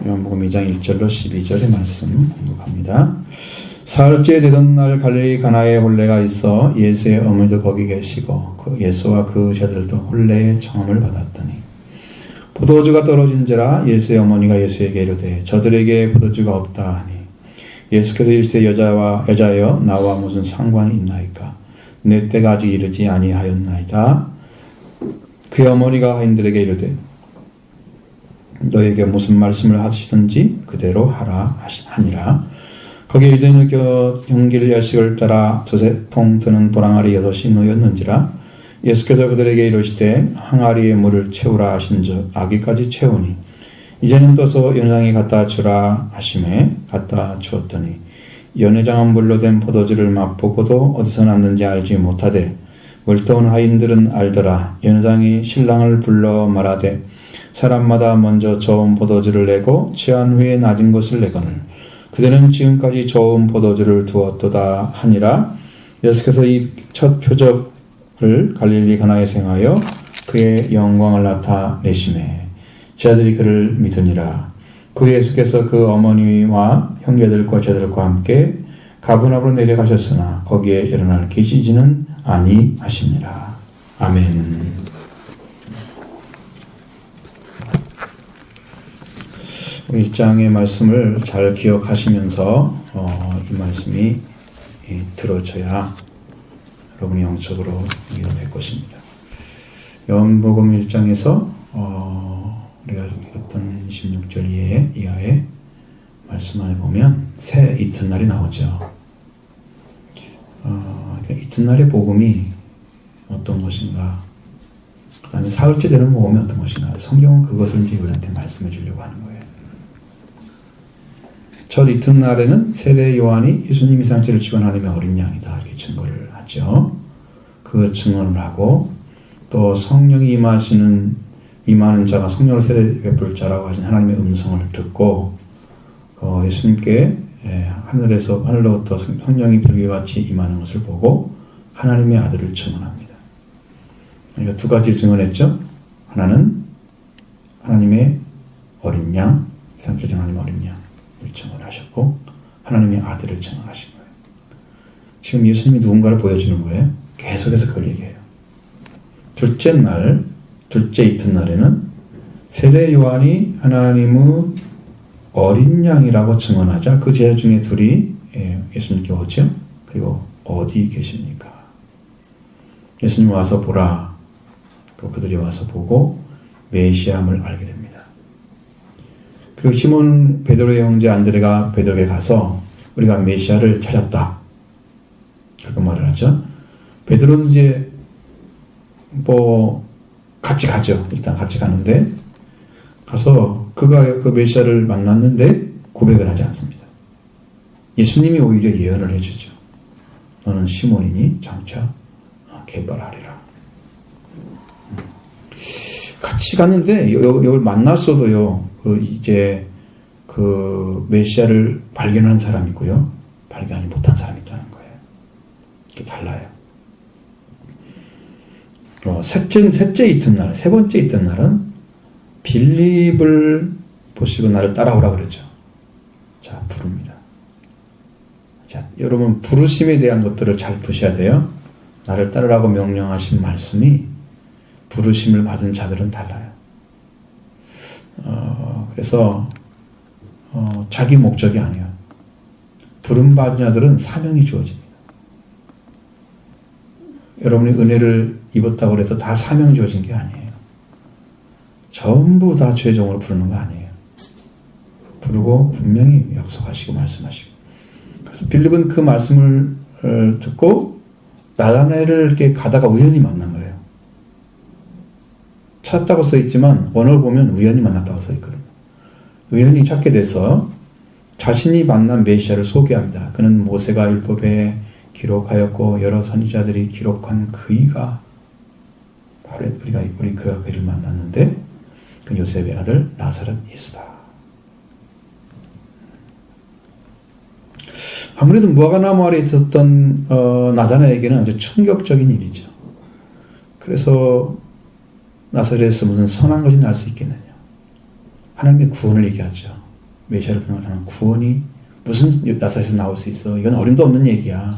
요한복음 2장 1절로 12절의 말씀 공독합니다. 사흘째 되던 날 갈릴리 가나에 혼례가 있어 예수의 어머니도 거기 계시고 예수와 그 제자들도 혼례의 청함을 받았더니 포도주가 떨어진지라 예수의 어머니가 예수에게 이르되 저들에게 포도주가 없다 하니 예수께서 이르시되 여자여 나와 무슨 상관이 있나이까 내 때가 아직 이르지 아니하였나이다. 그의 어머니가 하인들에게 이르되 너에게 무슨 말씀을 하시든지 그대로 하라 하니라. 거기에 유대인의 경길 야식을 따라 두세 통 드는 도랑아리 6이 놓였는지라. 예수께서 그들에게 이르시되 항아리에 물을 채우라 하신즉 아기까지 채우니 이제는 떠서 연회장에 갖다 주라 하심에 갖다 주었더니 연회장은 물로 된 포도주를 맛보고도 어디서 났는지 알지 못하되 멀떠온 하인들은 알더라. 연회장이 신랑을 불러 말하되 사람마다 먼저 저은 포도주를 내고 취한 후에 낮은 것을 내거늘 그대는 지금까지 저은 포도주를 두었도다 하니라. 예수께서 이 첫 표적을 갈릴리 가나에서 행하여 그의 영광을 나타내심에 제자들이 그를 믿으니라. 그 예수께서 그 어머니와 형제들과 제자들과 함께 가버나움으로 내려가셨으나 거기에 일어날 계시지는 아니하시니라. 아멘. 우리 1장의 말씀을 잘 기억하시면서 이 말씀이 들어져야 여러분이 영적으로 이해가 될 것입니다. 요한복음 1장에서 우리가 읽었던 26절 이하의 말씀을 보면 새 이튿날이 나오죠. 그러니까 이튿날의 복음이 어떤 것인가, 그 다음에 사흘째 되는 복음이 어떤 것인가, 성경은 그것을 이제 우리한테 말씀해 주려고 하는 거예요. 첫 이튿날에는 세례 요한이 예수님이 상체를 치고 하나님의 어린 양이다 이렇게 증거를 하죠. 그 증언을 하고 또 성령이 임하는 자가 성령으로 세례 베풀 자라고 하신 하나님의 음성을 듣고 예수님께 하늘로부터 성령이 비둘기같이 임하는 것을 보고 하나님의 아들을 증언합니다. 그러니까 두 가지 증언했죠. 하나는 하나님의 어린 양, 상체를 하나님의 어린 양 증언하셨고 하나님의 아들을 증언하신 거예요. 지금 예수님이 누군가를 보여주는 거예요. 계속해서 그걸 얘기해요. 둘째 이튿날에는 세례 요한이 하나님의 어린 양이라고 증언하자 그 제자 중에 둘이 예수님께 오죠. 그리고 어디 계십니까? 예수님 와서 보라. 그리고 그들이 와서 보고 메시아임을 알게 됩니다. 그리고 시몬 베드로의 형제 안드레가 베드로에게 가서 우리가 메시아를 찾았다. 그렇게 말을 하죠. 베드로는 이제 같이 가죠. 일단 같이 가는데 가서 그가 그 메시아를 만났는데 고백을 하지 않습니다. 예수님이 오히려 예언을 해주죠. 너는 시몬이니 장차 개발하리라. 같이 갔는데 이걸 만났어도요. 이제 그 메시아를 발견한 사람이고요. 발견하지 못한 사람이 있다는 거예요. 이게 달라요. 셋째 이튿날, 세 번째 이튿날은 빌립을 보시고 나를 따라오라 그러죠. 자, 부릅니다. 자, 여러분 부르심에 대한 것들을 잘 보셔야 돼요. 나를 따르라고 명령하신 말씀이 부르심을 받은 자들은 달라요. 그래서 자기 목적이 아니에요. 부름받은 자들은 사명이 주어집니다. 여러분이 은혜를 입었다고 해서 다 사명 주어진 게 아니에요. 전부 다 최종으로 부르는 거 아니에요. 부르고 분명히 약속하시고 말씀하시고. 그래서 빌립은 그 말씀을 듣고 나다나엘을 이렇게 가다가 우연히 만난 거예요. 찾았다고 써있지만 원어를 보면 우연히 만났다고 써있거든요. 우연히 찾게 돼서 자신이 만난 메시아를 소개합니다. 그는 모세가 율법에 기록하였고 여러 선지자들이 기록한 그이가 바로 우리가 그를 만났는데 그 요셉의 아들 나사렛 예수다. 아무래도 무화과나무 아래 있었던 나다나에게는 아주 충격적인 일이죠. 그래서 나사렛에서 무슨 선한 것이 날 수 있겠느냐. 하나님의 구원을 얘기하죠. 메시아를 통한 사람 구원이 무슨 나사렛에서 나올 수 있어? 이건 어림도 없는 얘기야.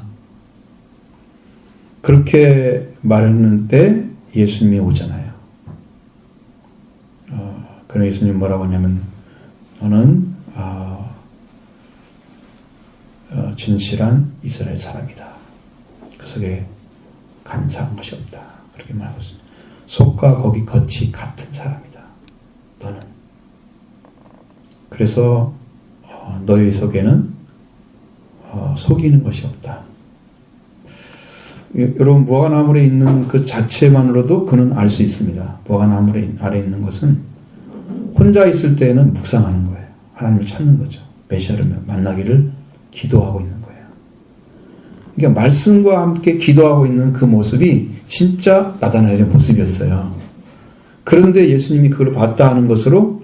그렇게 말했는데 예수님이 오잖아요. 그럼 예수님 뭐라고 하냐면 너는 진실한 이스라엘 사람이다. 그 속에 간사한 것이 없다. 그렇게 말하고 있습니다. 속과 거기 겉이 같은 사람이다. 너는. 그래서 너희 속에는 속이는 것이 없다. 여러분 무화과나물에 있는 그 자체만으로도 그는 알 수 있습니다. 무화과나물 아래 있는 것은 혼자 있을 때는 묵상하는 거예요. 하나님을 찾는 거죠. 메시아를 만나기를 기도하고 있는 거예요. 그러니까 말씀과 함께 기도하고 있는 그 모습이 진짜 나다나엘의 모습이었어요. 그런데 예수님이 그걸 봤다 하는 것으로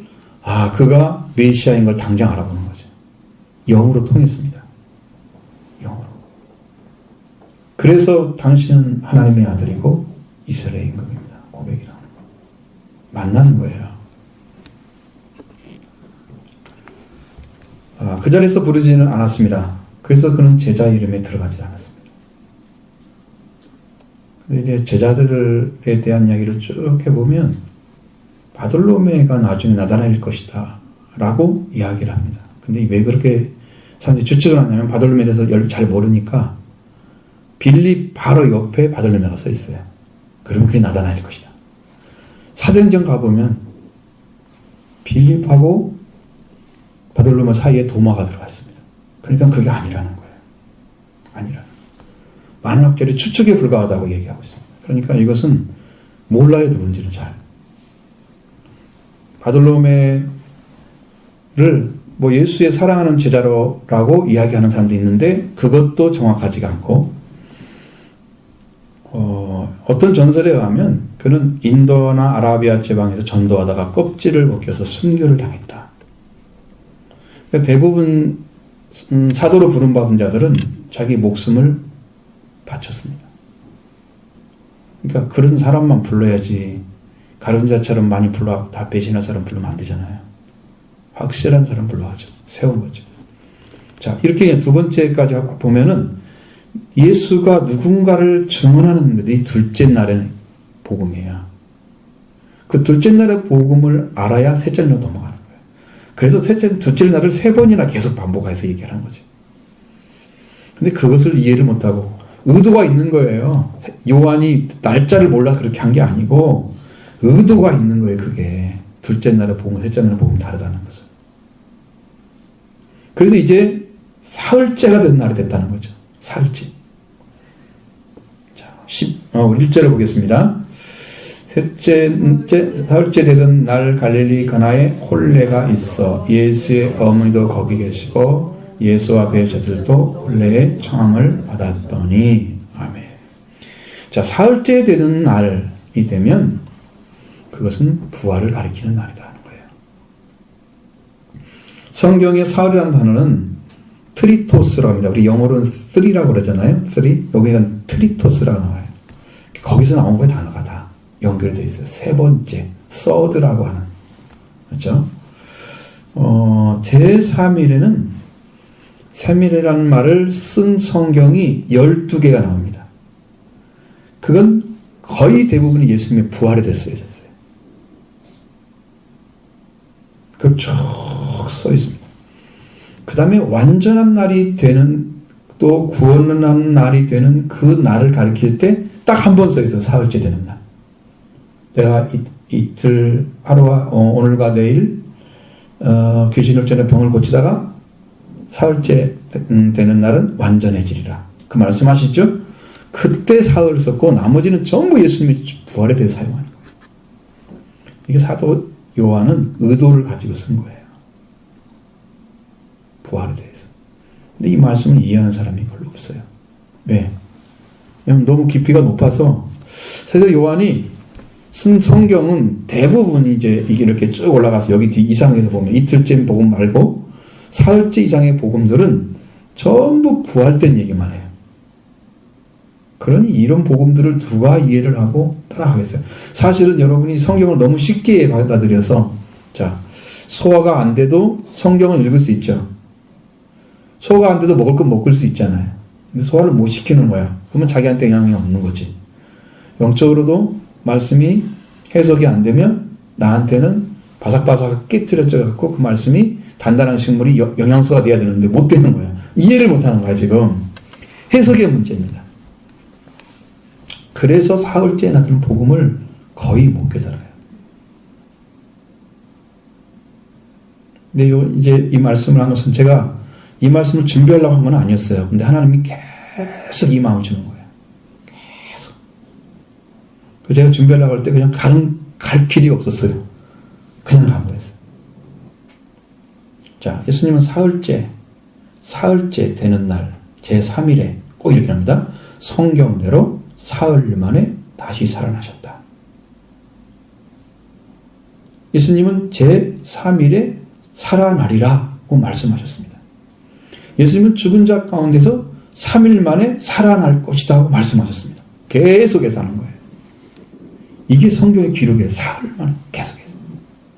그가 메시아인 걸 당장 알아보는 거죠. 영으로 통했습니다. 영으로. 그래서 당신은 하나님의 아들이고 이스라엘의 임금입니다. 고백이 나오는 거예요. 만나는 거예요. 그 자리에서 부르지는 않았습니다. 그래서 그는 제자 이름에 들어가지 않았습니다. 이제 제자들에 대한 이야기를 쭉 해보면 바돌로메가 나중에 나타날 것이다 라고 이야기를 합니다. 근데 왜 그렇게 사람들이 추측을 하냐면 바돌로메에 대해서 잘 모르니까 빌립 바로 옆에 바돌로메가 서 있어요. 그럼 그게 나타날 것이다. 사도행전 가보면 빌립하고 바돌로메 사이에 도마가 들어갔습니다. 그러니까 그게 아니라는 거예요. 많은 학자들이 추측에 불과하다고 얘기하고 있습니다. 그러니까 이것은 몰라요, 누군지는 잘. 바돌로메를 예수의 사랑하는 제자로라고 이야기하는 사람도 있는데 그것도 정확하지가 않고 어떤 전설에 의하면 그는 인도나 아라비아 지방에서 전도하다가 껍질을 벗겨서 순교를 당했다. 그러니까 대부분 사도로 부름받은 자들은 자기 목숨을 바쳤습니다. 그러니까 그런 사람만 불러야지 가룟자처럼 많이 불러하고 다 배신할 사람 부르면 안 되잖아요. 확실한 사람 불러야죠. 세운 거죠. 자, 이렇게 두 번째까지 보면은 예수가 누군가를 증언하는 것이 둘째 날의 복음이에요. 그 둘째 날의 복음을 알아야 셋째 날로 넘어가는 거예요. 그래서 둘째 날을 세 번이나 계속 반복해서 얘기하는 거지. 근데 그것을 이해를 못하고 의도가 있는 거예요. 요한이 날짜를 몰라 그렇게 한 게 아니고 의도가 있는 거예요. 그게 둘째 날의 복음, 셋째 날의 복음이 다르다는 것은. 그래서 이제 사흘째가 된 날이 됐다는 거죠. 사흘째. 자, 1절을 보겠습니다. 사흘째 되던 날 갈릴리 가나에 혼례가 있어 예수의 어머니도 거기 계시고 예수와 그의 제자들도 혼례의 청함을 받았더니 아멘. 자, 사흘째 되는 날이 되면 그것은 부활을 가리키는 날이다 하는 거예요. 성경의 사흘이라는 단어는 트리토스라고 합니다. 우리 영어로는 3라고 그러잖아요. 3. 여기가 트리토스라고 나와요. 거기서 나온 거의 단어가 다 연결되어 있어요. 세 번째, 서드라고 하는. 그렇죠? 제3일에는 3일이라는 말을 쓴 성경이 12개가 나옵니다. 그건 거의 대부분이 예수님의 부활에 됐어요. 그 쭉 써 있습니다. 그 다음에 완전한 날이 되는 또 구원하는 날이 되는 그 날을 가리킬 때 딱 한 번 써 있어요. 사흘째 되는 날. 내가 이틀 하루와 오늘과 내일 귀신을 전에 병을 고치다가 사흘째 되는 날은 완전해지리라. 그 말씀하시죠? 그때 사흘을 썼고 나머지는 전부 예수님의 부활에 대해서 사용하는 거예요. 이게 사도 요한은 의도를 가지고 쓴 거예요. 부활에 대해서. 근데 이 말씀을 이해하는 사람이 별로 없어요. 왜? 왜냐면 너무 깊이가 높아서 사도 요한이 쓴 성경은 대부분 이제 이게 이렇게 쭉 올라가서 여기 뒤 이상에서 보면 이틀째 복음 말고 사흘째 이상의 복음들은 전부 부활된 얘기만 해요. 그러니 이런 복음들을 누가 이해를 하고 따라가겠어요? 사실은 여러분이 성경을 너무 쉽게 받아들여서 자 소화가 안 돼도 성경은 읽을 수 있죠. 소화가 안 돼도 먹을 건 먹을 수 있잖아요. 근데 소화를 못 시키는 거야. 그러면 자기한테 영향이 없는 거지. 영적으로도 말씀이 해석이 안 되면 나한테는 바삭바삭 깨트려져 갖고 그 말씀이 단단한 식물이 영양소가 돼야 되는데 못 되는 거야. 이해를 못 하는 거야, 지금. 해석의 문제입니다. 그래서 사흘째 나는 복음을 거의 못 깨달아요. 근데 이제 이 말씀을 한 것은 제가 이 말씀을 준비하려고 한 건 아니었어요. 근데 하나님이 계속 이 마음을 주는 거예요. 계속. 그 제가 준비하려고 할 때 그냥 갈 길이 없었어요. 그냥 간 거였어요. 자, 예수님은 사흘째 되는 날, 제3일에 꼭 이렇게 합니다. 성경대로 사흘 만에 다시 살아나셨다. 예수님은 제3일에 살아나리라고 말씀하셨습니다. 예수님은 죽은 자 가운데서 3일 만에 살아날 것이다 하고 말씀하셨습니다. 계속해서 하는 거예요. 이게 성경의 기록이에요. 사흘 만에 계속해서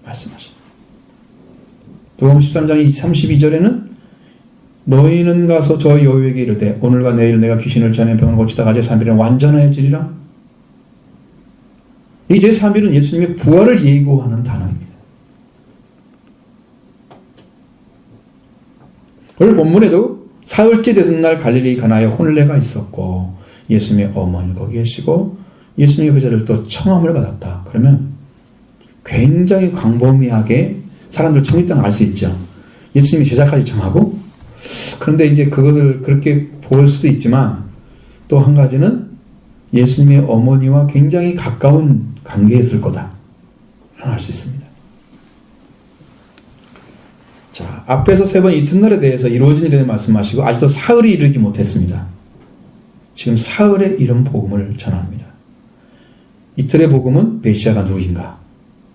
말씀하십니다. 누가복음 13장 32절에는 너희는 가서 저 여호에게 이르되 오늘과 내일 내가 귀신을 전해 병을 고치다가 제3일은 완전해지리라. 이 제3일은 예수님의 부활을 예고하는 단어입니다. 오늘 본문에도 사흘째 되던 날 갈릴리 가나에 혼례가 있었고 예수님의 어머니 거기 계시고 예수님이 그 자를 또 청함을 받았다. 그러면 굉장히 광범위하게 사람들 청했다는 알 수 있죠. 예수님이 제자까지 청하고 그런데 이제 그것을 그렇게 볼 수도 있지만 또 한 가지는 예수님의 어머니와 굉장히 가까운 관계였을 거다. 알 수 있습니다. 자, 앞에서 3번 이튿날에 대해서 이루어진 일에 말씀하시고 아직도 사흘이 이르지 못했습니다. 지금 사흘에 이런 복음을 전합니다. 이틀의 복음은 메시아가 누구인가?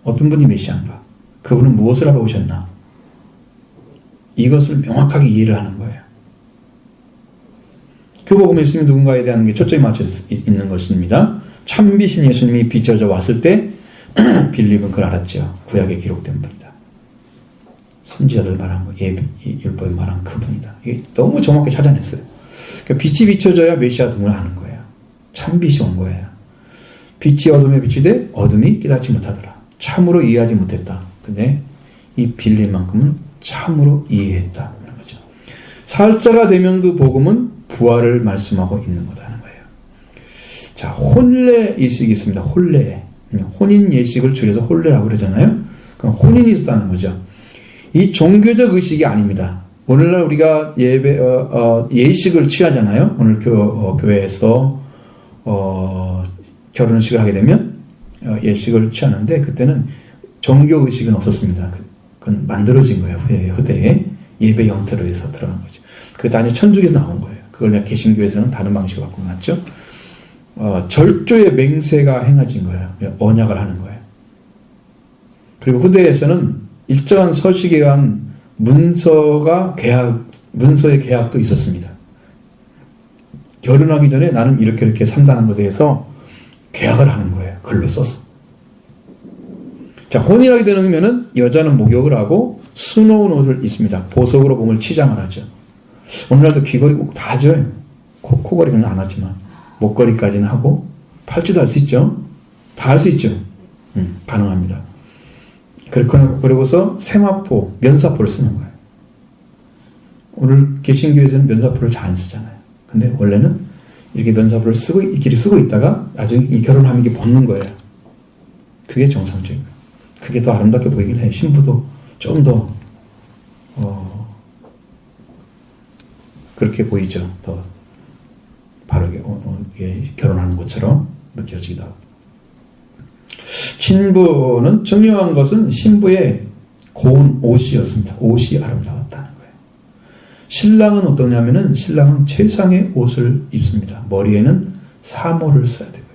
어떤 분이 메시아인가? 그분은 무엇을 하러 오셨나? 이것을 명확하게 이해를 하는 거예요. 그 복음에 예수님이 누군가에 대한 게 초점이 맞춰져 있는 것입니다. 참비신 예수님이 비춰져 왔을 때 빌립은 그걸 알았죠. 구약에 기록된 분이다. 선지자들 말한 거, 율법에 말한 그분이다. 이게 너무 정확히 찾아냈어요. 그러니까 빛이 비춰져야 메시아 등을 아는 거예요. 참빛이 온 거예요. 빛이 어둠에 비치되 어둠이 깨닫지 못하더라. 참으로 이해하지 못했다. 근데 이 빌립만큼은 참으로 이해했다. 이런 거죠. 사흘째가 되면 그 복음은 부활을 말씀하고 있는 거다는 거예요. 자, 혼례 예식이 있습니다. 혼례. 혼인 예식을 줄여서 혼례라고 그러잖아요. 그럼 혼인이 있었다는 거죠. 이 종교적 의식이 아닙니다. 오늘날 우리가 예식을 취하잖아요. 오늘 교회에서 결혼식을 하게 되면 예식을 취하는데 그때는 종교 의식은 없었습니다. 그건 만들어진 거예요. 후대에 예배 형태로 해서 들어간 거죠. 그게 다 천주교에서 나온 거예요. 그걸 그냥 개신교에서는 다른 방식으로 갖고 났죠. 절조의 맹세가 행해진 거예요. 언약을 하는 거예요. 그리고 후대에서는 일정한 서식에 의한 문서의 계약도 있었습니다. 결혼하기 전에 나는 이렇게 산다는 것에 대해서 계약을 하는 거예요. 글로 써서. 자, 혼인하게 되면은 여자는 목욕을 하고 수놓은 옷을 입습니다. 보석으로 몸을 치장을 하죠. 오늘날도 귀걸이 꼭 다 하죠. 코걸이는 안 하지만 목걸이까지는 하고 팔찌도 할 수 있죠. 다 할 수 있죠. 가능합니다. 그리고서 세마포, 면사포를 쓰는 거예요. 오늘 개신교에서는 면사포를 잘 안 쓰잖아요. 근데 원래는 이렇게 면사포를 쓰고 있다가 나중에 결혼하면 이게 벗는 거예요. 그게 정상적인 거예요. 그게 더 아름답게 보이긴 해요. 신부도 좀 더 그렇게 보이죠. 더 바르게 결혼하는 것처럼 느껴지기도 하고. 신부는 중요한 것은 신부의 고운 옷이었습니다. 옷이 아름다웠다는 거예요. 신랑은 어떠냐면은 신랑은 최상의 옷을 입습니다. 머리에는 사모를 써야 되고요.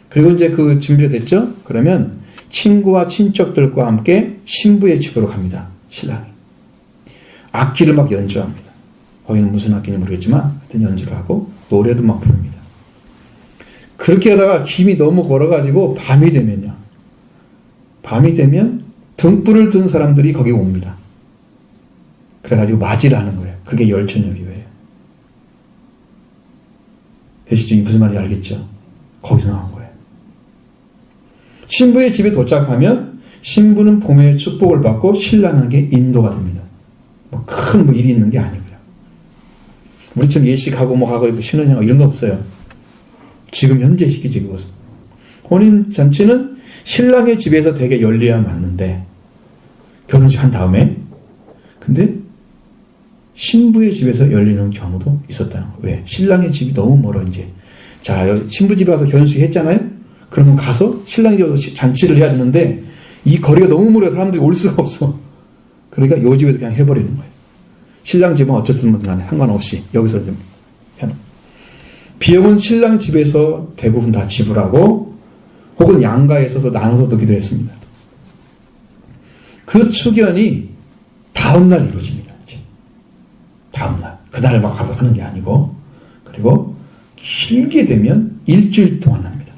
그리고 이제 그 준비가 됐죠? 그러면 친구와 친척들과 함께 신부의 집으로 갑니다. 신랑이. 악기를 막 연주합니다. 거기는 무슨 악기인지 모르겠지만 하여튼 연주를 하고 노래도 막 부릅니다. 그렇게 하다가 힘이 너무 걸어가지고 밤이 되면 등불을 든 사람들이 거기 옵니다. 그래가지고 맞이를 하는 거예요. 그게 열천여교회예요. 되시죠? 무슨 말인지 알겠죠? 거기서 나온 거예요. 신부의 집에 도착하면 신부는 봄의 축복을 받고 신랑에게 인도가 됩니다. 큰 일이 있는 게 아니고요. 우리처럼 예식하고 가고 신혼여행 이런 거 없어요. 지금 현재 시기지 그것은. 혼인 잔치는 신랑의 집에서 되게 열려야 맞는데 결혼식 한 다음에 근데 신부의 집에서 열리는 경우도 있었다는 거예요. 왜? 신랑의 집이 너무 멀어 이제. 자, 신부 집에 가서 결혼식 했잖아요. 그러면 가서 신랑의 집에서 잔치를 해야 되는데 이 거리가 너무 멀어서 사람들이 올 수가 없어. 그러니까 요 집에서 그냥 해버리는 거예요. 신랑 집은 어쨌든 간에 상관없이 여기서 이제 해놓은. 비용은 신랑 집에서 대부분 다 지불하고 혹은 양가에 있어서 나눠서 기도했습니다. 그 축연이 다음날 이루어집니다. 이제. 다음날. 그날 막 하는 게 아니고 그리고 길게 되면 일주일 동안 합니다.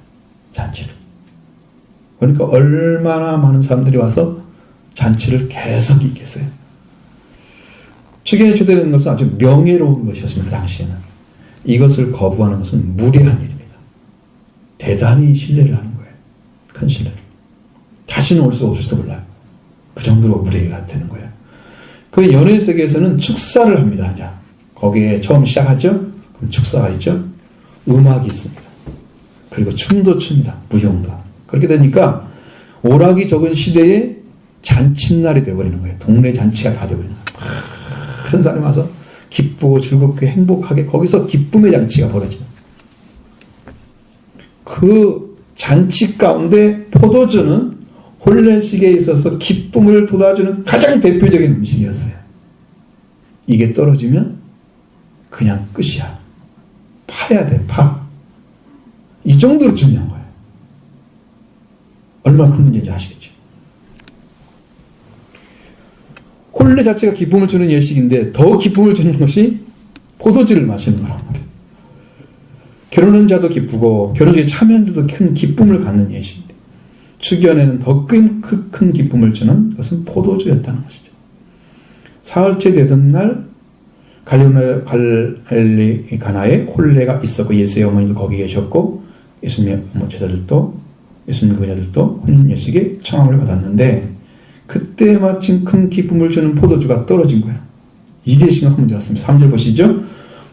잔치를. 그러니까 얼마나 많은 사람들이 와서 잔치를 계속 있겠어요. 축연에 초대되는 것은 아주 명예로운 것이었습니다. 그 당시에는. 이것을 거부하는 것은 무례한 일입니다. 대단히 신뢰를 하는 거예요. 큰 신뢰를. 다시는 올 수 없을지도 몰라요. 그 정도로 무례가 되는 거예요. 그 연애 세계에서는 축사를 합니다. 이제. 거기에 처음 시작하죠? 그럼 축사가 있죠? 음악이 있습니다. 그리고 춤도 춥니다. 무용도. 그렇게 되니까 오락이 적은 시대에 잔칫날이 되어버리는 거예요. 동네 잔치가 다 되어버리는 거예요. 큰 사람이 와서 기쁘고 즐겁게 행복하게 거기서 기쁨의 잔치가 벌어져요. 그 잔치 가운데 포도주는 혼례식에 있어서 기쁨을 돋아주는 가장 대표적인 음식이었어요. 이게 떨어지면 그냥 끝이야. 파야 돼, 파. 이 정도로 중요한 거예요. 얼마나 큰 문제인지 아시겠죠? 혼례 자체가 기쁨을 주는 예식인데 더 기쁨을 주는 것이 포도주를 마시는 거란 말이에요. 결혼한 자도 기쁘고 결혼식에 참여한 자도 큰 기쁨을 갖는 예식인데 축연에는 더 큰 기쁨을 주는 것은 포도주였다는 것이죠. 사흘째 되던 날 갈릴리 가나에 혼례가 있었고 예수의 어머니도 거기 계셨고 예수님의 제자들도 예수님 그 제자들도 혼인 예식에 청함을 받았는데 그때 마침 큰 기쁨을 주는 포도주가 떨어진 거예요. 이게 심각한 문제였습니다. 3절 보시죠.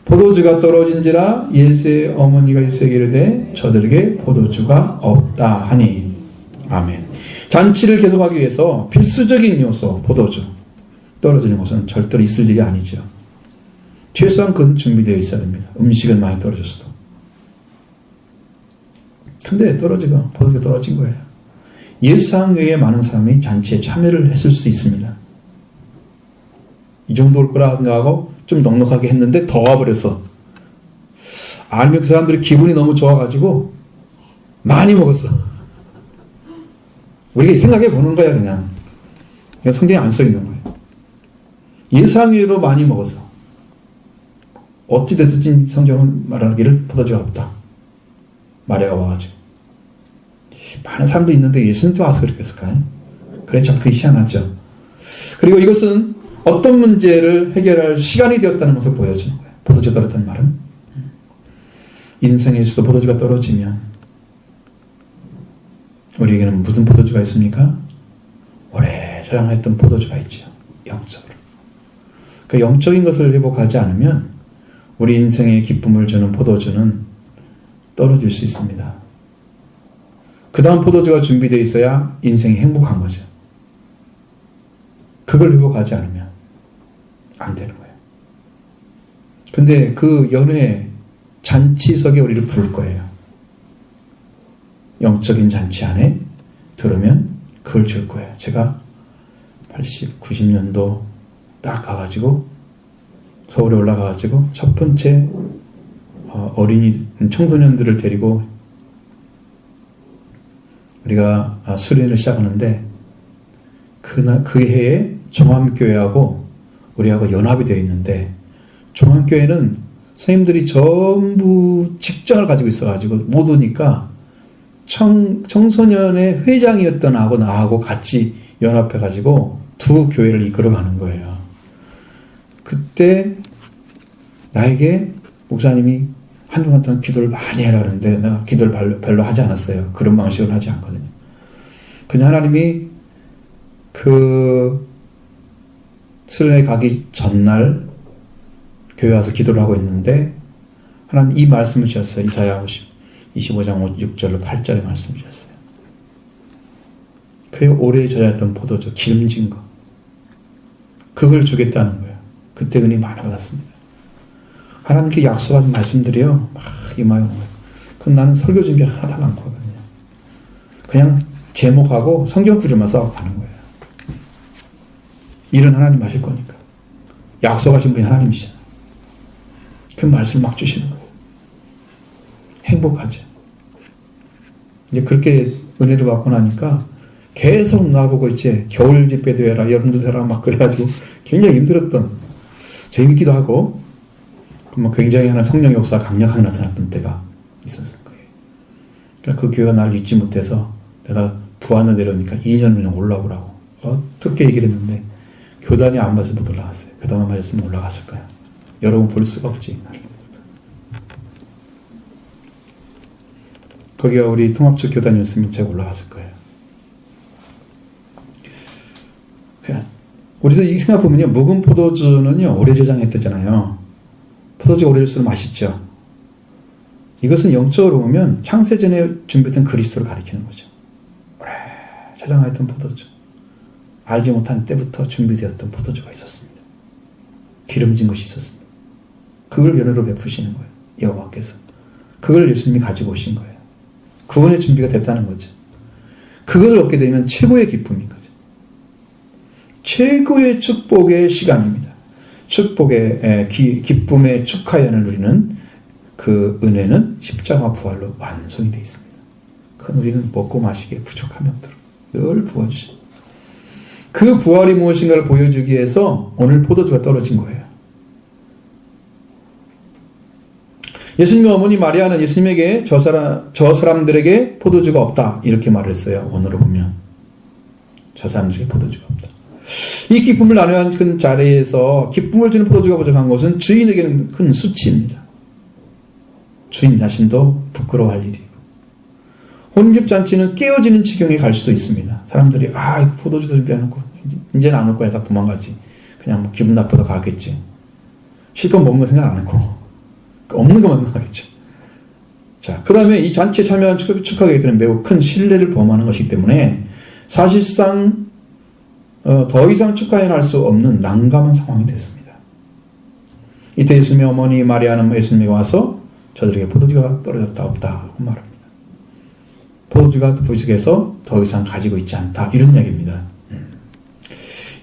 포도주가 떨어진지라 예수의 어머니가 예수에게 이르되 저들에게 포도주가 없다 하니. 아멘. 잔치를 계속하기 위해서 필수적인 요소 포도주 떨어지는 것은 절대로 있을 일이 아니죠. 최소한 그것은 준비되어 있어야 됩니다. 음식은 많이 떨어졌어도. 근데 떨어지고 포도주가 떨어진 거예요. 예수상 외에 많은 사람이 잔치에 참여를 했을 수도 있습니다. 이 정도 올 거라 생각하고 좀 넉넉하게 했는데 더 와버렸어. 아니면 그 사람들이 기분이 너무 좋아가지고 많이 먹었어. 우리가 생각해 보는 거야 그냥. 성경에 안 써 있는 거예요. 예상 외로 많이 먹었어. 어찌됐든지 성경은 말하기를 포도주가 없다. 마리아가 와가지고. 많은 사람도 있는데 예수님도 와서 그랬을까요? 그래 참 그게 희한하죠. 그리고 이것은 어떤 문제를 해결할 시간이 되었다는 것을 보여주는 거예요. 포도주가 떨어졌다는 말은 인생에서도 포도주가 떨어지면 우리에게는 무슨 포도주가 있습니까? 오래 저장했던 포도주가 있죠. 영적으로. 그 영적인 것을 회복하지 않으면 우리 인생에 기쁨을 주는 포도주는 떨어질 수 있습니다. 그 다음 포도주가 준비되어 있어야 인생이 행복한 거죠. 그걸 회복하지 않으면 안 되는 거예요. 근데 그 연회 잔치석에 우리를 부를 거예요. 영적인 잔치 안에 들으면 그걸 줄 거예요. 제가 80, 90년도 딱 가가지고 서울에 올라가가지고 첫 번째 어린이 청소년들을 데리고 우리가 수련을 시작하는데 그 해에 종암교회하고 우리하고 연합이 되어 있는데 종암교회는 선생님들이 전부 직장을 가지고 있어가지고 못 오니까 청소년의 회장이었던 나하고 같이 연합해가지고 두 교회를 이끌어가는 거예요. 그때 나에게 목사님이 한 주간 동안 기도를 많이 해라 그러는데 내가 기도를 별로 하지 않았어요. 그런 방식으로 하지 않거든요. 그냥 하나님이 그 수련회 가기 전날 교회 와서 기도를 하고 있는데 하나님 이 말씀을 주셨어요. 이사야 25장 6절로 8절의 말씀을 주셨어요. 그리고 오래 저장했던 포도주 기름진 거 그걸 주겠다는 거예요. 그때 은혜 많이 받았습니다. 하나님께 약속한 말씀들이요 막 임하여 오는 거예요. 그럼 나는 설교 준비 하나도 않고 하거든요. 그냥 제목하고 성경 구절만 써서 가는 거예요. 일은 하나님 하실 거니까. 약속하신 분이 하나님이시잖아요. 그 말씀 막 주시는 거예요. 행복하죠. 이제 그렇게 은혜를 받고 나니까 계속 나보고 이제 겨울 집회도 해라, 여름도 해라 막 그래가지고 굉장히 힘들었던, 재밌기도 하고, 뭐 굉장히 하나 성령 역사 강력하게 나타났던 때가 있었을 거예요. 그러니까 그 교회가 나를 잊지 못해서 내가 부안을 내려오니까 2년 그냥 올라오라고 어떻게 얘기를 했는데 교단이 안 봐서 못 올라갔어요. 교단만 봐줬으면 올라갔을 거야. 여러분 볼 수가 없지. 거기가 우리 통합적 교단이었으면 제가 올라갔을 거예요. 우리도 이 생각 보면요, 묵은 포도주는요 오래 저장했대잖아요. 포도주가 오래 줄수록 맛있죠. 이것은 영적으로 보면 창세전에 준비했던 그리스도를 가리키는 거죠. 오래 저장했던 포도주, 알지 못한 때부터 준비되었던 포도주가 있었습니다. 기름진 것이 있었습니다. 그걸 연회로 베푸시는 거예요. 여호와께서 그걸 예수님이 가지고 오신 거예요. 구원의 준비가 됐다는 거죠. 그것을 얻게 되면 최고의 기쁨인 거죠. 최고의 축복의 시간입니다. 축복의 기쁨의 축하연을 누리는 그 은혜는 십자가 부활로 완성이 되어 있습니다. 그건 우리는 먹고 마시기에 부족함이 없도록 늘 부어주십니다. 그 부활이 무엇인가를 보여주기 위해서 오늘 포도주가 떨어진 거예요. 예수님의 어머니 마리아는 예수님에게 저 사람들에게 포도주가 없다 이렇게 말을 했어요. 오늘로 보면 저 사람들에게 포도주가 없다. 이 기쁨을 나눠야 하는 그 자리에서 기쁨을 주는 포도주가 부족한 것은 주인에게는 큰 수치입니다. 주인 자신도 부끄러워할 일이고 혼인집 잔치는 깨어지는 지경에 갈 수도 있습니다. 사람들이 이거 포도주 준비해놓고 이제는 안 올 거야. 다 도망가지. 그냥 뭐 기분 나빠서 가겠지. 실컷 먹는 거 생각 안 하고 없는 것만 하겠죠. 자, 그 다음에 이 잔치에 참여한 축하하게 되는 매우 큰 신뢰를 범하는 것이기 때문에 사실상 더 이상 축하해낼 수 없는 난감한 상황이 됐습니다. 이때 예수님의 어머니 마리아는 예수님에게 와서 저들에게 포도주가 떨어졌다 없다 말합니다. 포도주가 부족해서 더 이상 가지고 있지 않다 이런 이야기입니다.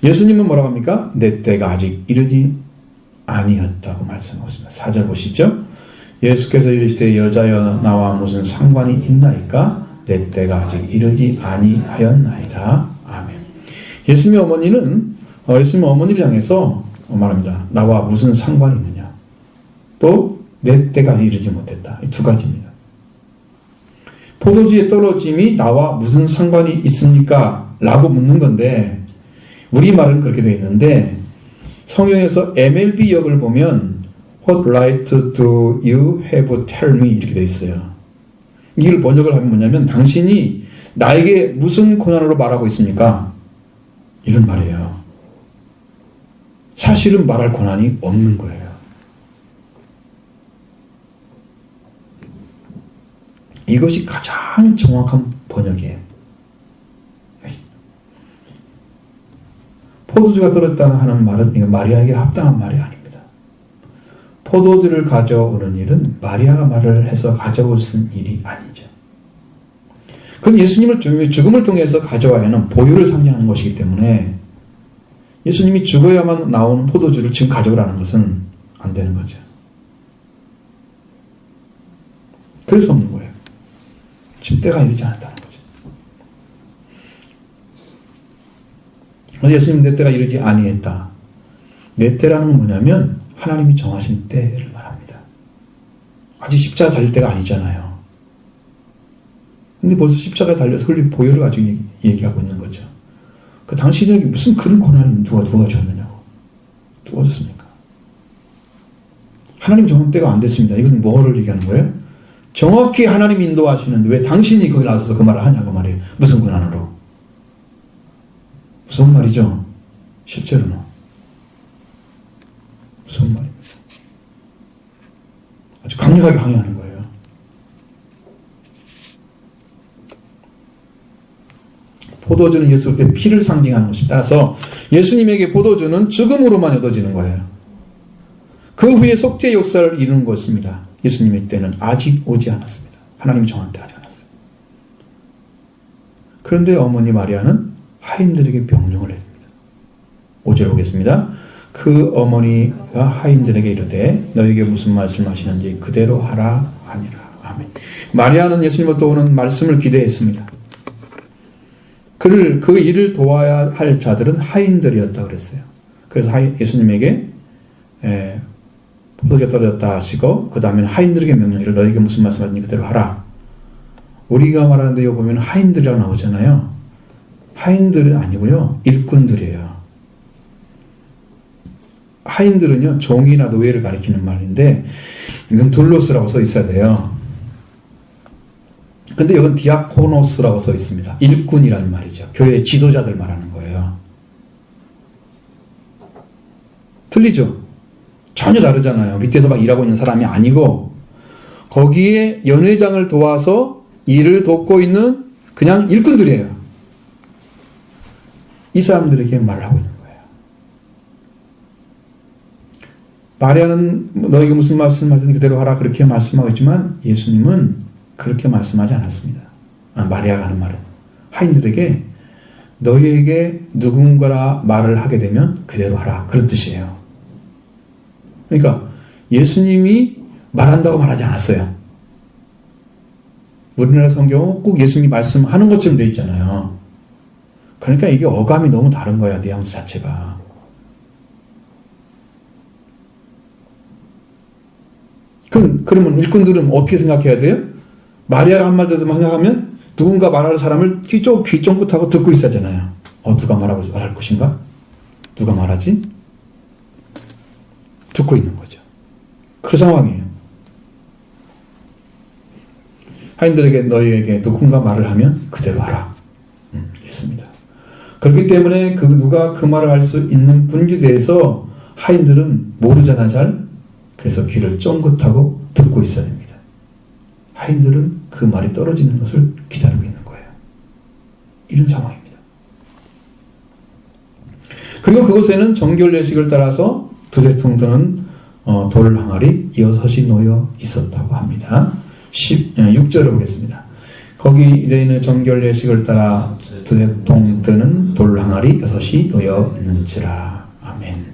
예수님은 뭐라고 합니까? 내 때가 아직 이르지 아니었다고 말씀하십니다. 4절 보시죠. 예수께서 이르시되 여자여 나와 무슨 상관이 있나이까? 내 때가 아직 이르지 아니하였나이다. 아멘. 예수님의 어머니는 예수님의 어머니를 향해서 말합니다. 나와 무슨 상관이 있느냐? 또 내 때가 이르지 못했다. 이 두 가지입니다. 포도주의 떨어짐이 나와 무슨 상관이 있습니까? 라고 묻는 건데 우리말은 그렇게 되어 있는데 성경에서 MLB 역을 보면 What right do you have tell me 이렇게 되어 있어요. 이걸 번역을 하면 뭐냐면 당신이 나에게 무슨 권한으로 말하고 있습니까? 이런 말이에요. 사실은 말할 권한이 없는 거예요. 이것이 가장 정확한 번역이에요. 포도주가 떨어졌다 하는 말은 마리아에게 합당한 말이 아닙니다. 포도주를 가져오는 일은 마리아가 말을 해서 가져올 수 있는 일이 아니죠. 그건 예수님을 죽음을 통해서 가져와야 하는 보혈을 상징하는 것이기 때문에 예수님이 죽어야만 나오는 포도주를 지금 가져오라는 것은 안 되는 거죠. 그래서 없는 거예요. 지금 때가 이르지 않았다는 거죠. 예수님 내 때가 이르지 아니했다. 내 때라는 건 뭐냐면 하나님이 정하신 때를 말합니다. 아직 십자가 달릴 때가 아니잖아요. 근데 벌써 십자가에 달려서 흘린 보혈을 가지고 얘기하고 있는 거죠. 그 당신에게 무슨 그런 권한이 누가 줬느냐고. 누가 줬습니까? 하나님 정함대가 안 됐습니다. 이건 뭐를 얘기하는 거예요? 정확히 하나님 인도하시는데 왜 당신이 거기 나서서 그 말을 하냐고 말이에요. 무슨 권한으로? 무슨 말이죠? 실제로는 무슨 말입니다. 아주 강력하게 항의하는 거예요. 포도주는 예수 그리스도의 피를 상징하는 것입니다. 따라서 예수님에게 포도주는 죽음으로만 얻어지는 거예요. 그 후에 속죄 역사를 이루는 것입니다. 예수님의 때는 아직 오지 않았습니다. 하나님이 정한 때 하지 않았어요. 그런데 어머니 마리아는 하인들에게 명령을 내립니다. 5절에 보겠습니다. 그 어머니가 하인들에게 이르되 너에게 무슨 말씀하시는지 그대로 하라 하니라. 아멘. 마리아는 예수님으로부터 오는 말씀을 기대했습니다. 그 일을 도와야 할 자들은 하인들이었다 그랬어요. 그래서 예수님에게 포도주가 떨어졌다 하시고 그 다음에는 하인들에게 명령을 너에게 무슨 말씀하시는지 그대로 하라. 우리가 말하는 데 보면 하인들이라고 나오잖아요. 하인들은 아니고요. 일꾼들이에요. 하인들은요. 종이나 노예를 가리키는 말인데 이건 둘로스라고 써 있어야 돼요. 근데 이건 디아코노스라고 써 있습니다. 일꾼이라는 말이죠. 교회 지도자들 말하는 거예요. 틀리죠? 전혀 다르잖아요. 밑에서 막 일하고 있는 사람이 아니고 거기에 연회장을 도와서 일을 돕고 있는 그냥 일꾼들이에요. 이 사람들에게 말을 하고 있는 거예요. 마리아는 너에게 무슨 말씀하시는지 그대로 하라 그렇게 말씀하고 있지만 예수님은 그렇게 말씀하지 않았습니다. 마리아가 하는 말은 하인들에게 너희에게 누군가라 말을 하게 되면 그대로 하라 그런 뜻이에요. 그러니까 예수님이 말한다고 말하지 않았어요. 우리나라 성경은 꼭 예수님이 말씀하는 것처럼 되어 있잖아요. 그러니까 이게 어감이 너무 다른 거야. 뉘앙스 자체가. 그러면 일꾼들은 어떻게 생각해야 돼요? 마리아가 한 말 듣고만 생각하면 누군가 말하는 사람을 귀 쫑긋하고 듣고 있어야잖아요. 누가 말할 것인가? 누가 말하지? 듣고 있는 거죠. 그 상황이에요. 하인들에게 너희에게 누군가 말을 하면 그대로 하라. 했습니다. 그렇기 때문에 누가 그 말을 할 수 있는 분인지 대해서 하인들은 모르잖아 잘. 그래서 귀를 쫑긋하고 듣고 있어야 됩니다. 하인들은 그 말이 떨어지는 것을 기다리고 있는 거예요. 이런 상황입니다. 그리고 그곳에는 정결 예식을 따라서 두세 통 드는 돌 항아리 6이 놓여 있었다고 합니다. 6절을 보겠습니다. 거기 유대인의 정결 예식을 따라 두세 통 드는 돌 항아리 6이 놓여 있는지라. 아멘.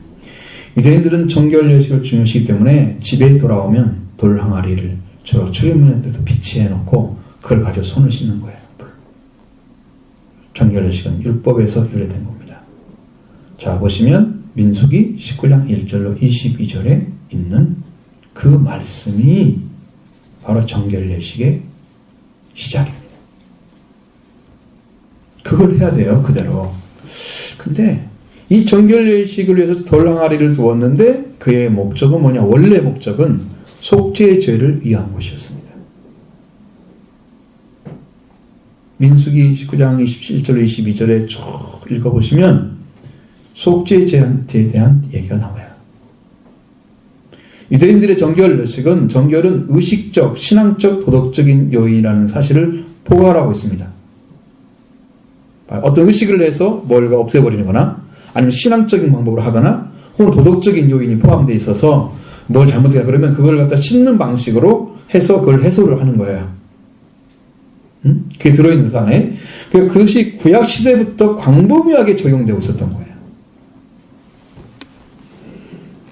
유대인들은 정결 예식을 중요시하기 때문에 집에 돌아오면 돌 항아리를 주로 출입문에도 비치해 놓고 그걸 가지고 손을 씻는 거예요. 정결 예식은 율법에서 유래된 겁니다. 자 보시면 민수기 19장 1절로 22절에 있는 그 말씀이 바로 정결 예식의 시작입니다. 그걸 해야 돼요. 그대로. 근데 이 정결 예식을 위해서 돌 항아리를 두었는데 그의 목적은 뭐냐? 원래 목적은 속죄의 죄를 위한 것이었습니다. 민수기 19장 27절 22절에 쭉 읽어보시면 속죄의 죄에 대한 얘기가 나와요. 유대인들의 정결은 의식적, 신앙적, 도덕적인 요인이라는 사실을 포괄하고 있습니다. 어떤 의식을 해서 뭔가 없애버리는 거나 아니면 신앙적인 방법으로 하거나 혹은 도덕적인 요인이 포함되어 있어서 뭘 잘못했다 그러면 그걸 갖다 씻는 방식으로 해서 그걸 해소를 하는 거예요. 그게 들어있는 그 안에. 그것이 구약 시대부터 광범위하게 적용되고 있었던 거예요.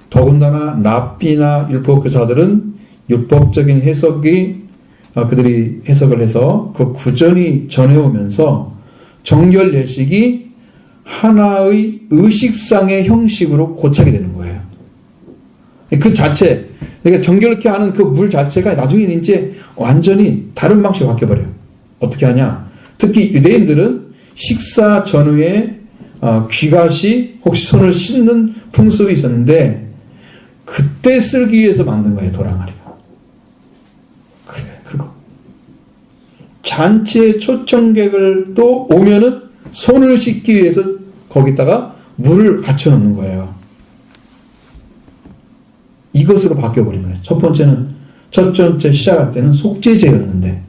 더군다나 랍비나 율법 교사들은 율법적인 해석이 그들이 해석을 해서 그 구전이 전해오면서 정결 예식이 하나의 의식상의 형식으로 고착이 되는 거예요. 그 자체, 그러니까 정결케 하는 그 물 자체가 나중에 이제 완전히 다른 방식으로 바뀌어버려요. 어떻게 하냐? 특히 유대인들은 식사 전후에 귀갓이 혹시 손을 씻는 풍습이 있었는데 그때 쓰기 위해서 만든 거예요, 도랑아리가. 그래, 그거. 잔치에 초청객을 또 오면은 손을 씻기 위해서 거기다가 물을 갖춰 놓는 거예요. 이것으로 바뀌어버린 거예요. 첫 번째 시작할 때는 속죄제였는데.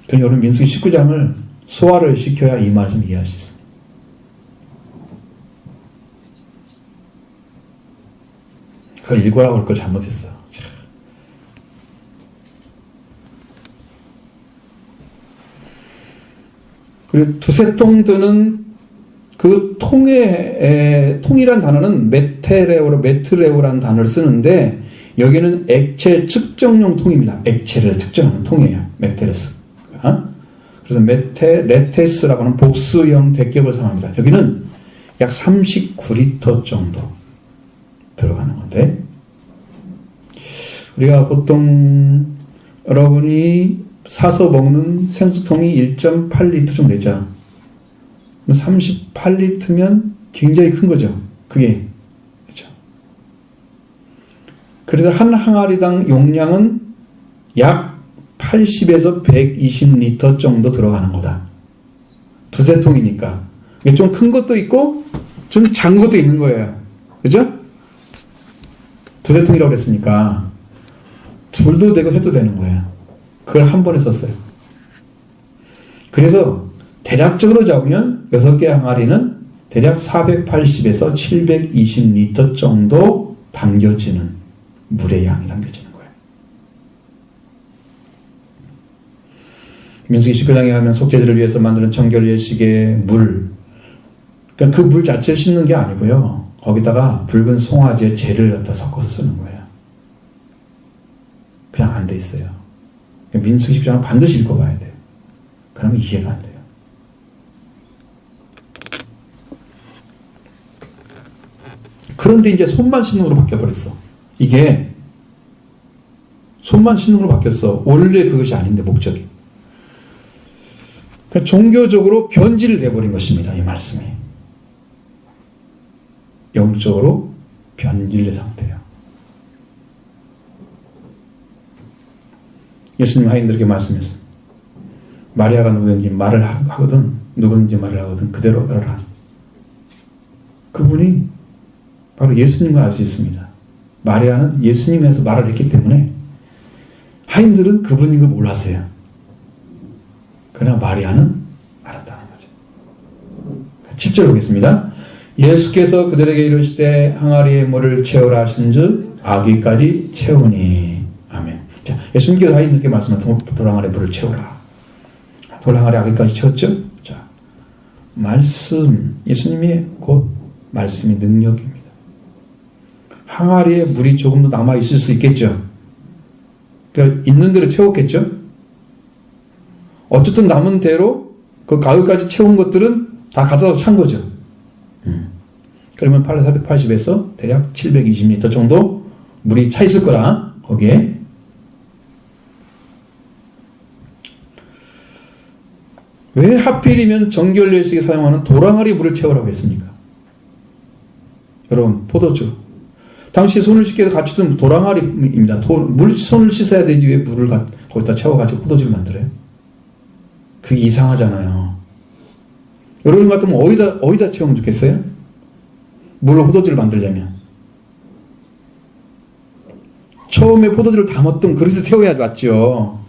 그럼 여러분 민수기 19장을 소화를 시켜야 이 말을 좀 이해할 수 있습니다. 그걸 읽으라고 할 걸 잘못했어. 그리고 두세 통 드는 그 통이란 단어는 메트레오라는 단어를 쓰는데 여기는 액체 측정용 통입니다. 액체를 측정하는 통이에요. 메테레스. 그래서 레테스라고 하는 복수형 대기업을 사용합니다. 여기는 약 39리터 정도 들어가는 건데 우리가 보통 여러분이 사서 먹는 생수통이 1.8리터 정도 되죠. 38리터면 굉장히 큰 거죠. 그게. 그렇죠. 그래서 한 항아리당 용량은 약 80에서 120리터 정도 들어가는 거다. 두세 통이니까. 좀 큰 것도 있고 좀 작은 것도 있는 거예요. 그죠? 두세 통이라고 그랬으니까 둘도 되고 셋도 되는 거예요. 그걸 한 번에 썼어요. 그래서 대략적으로 잡으면 6개 항아리는 대략 480에서 720리터 정도 담겨지는 물의 양이 담겨지는 거예요. 민수기 19장에 하면 속죄제를 위해서 만드는 정결 예식의 물, 그러니까 그 물 자체를 씻는 게 아니고요. 거기다가 붉은 송아지의 재를 갖다 섞어서 쓰는 거예요. 그냥 안 돼 있어요. 민수기 19장은 반드시 읽어봐야 돼요. 그러면 이해가 안 돼요. 그런데 이제 손만 씻는 걸로 바뀌어버렸어. 이게 손만 씻는 걸로 바뀌었어. 원래 그것이 아닌데 목적이. 그러니까 종교적으로 변질돼버린 것입니다. 이 말씀이. 영적으로 변질된 상태예요. 예수님 하인들에게 말씀했어. 마리아가 누구든지 말을 하거든 누구든지 말을 하거든 그대로 하라. 그분이 바로 예수님을 알 수 있습니다. 마리아는 예수님에서 말을 했기 때문에 하인들은 그분인 걸 몰랐어요. 그러나 마리아는 알았다는 거죠. 10절 보겠습니다. 예수께서 그들에게 이르시되 항아리의 물을 채우라 하신즉 아귀까지 채우니. 아멘. 자, 예수님께서 하인들께 말씀한 돌항아리의 물을 채우라. 돌항아리 아귀까지 채웠죠? 자, 말씀, 예수님이 곧 말씀이 능력입니다. 항아리에 물이 조금 더 남아 있을 수 있겠죠. 그러니까 있는 대로 채웠겠죠. 어쨌든 남은 대로 그 가을까지 채운 것들은 다 가져다 찬 거죠. 그러면 480에서 대략 720리터 정도 물이 차 있을 거라. 거기에 왜 하필이면 정결 예식에 사용하는 도랑아리 물을 채우라고 했습니까? 여러분, 포도주. 당시 손을 씻기 위해서 갖추던 도랑아리입니다. 손을 씻어야 되지 왜 물을 거기다 채워가지고 포도주를 만들어요? 그게 이상하잖아요. 여러분 같으면 어디다 채우면 좋겠어요? 물로 포도주를 만들려면. 처음에 포도주를 담았던 그릇에 채워야 맞죠.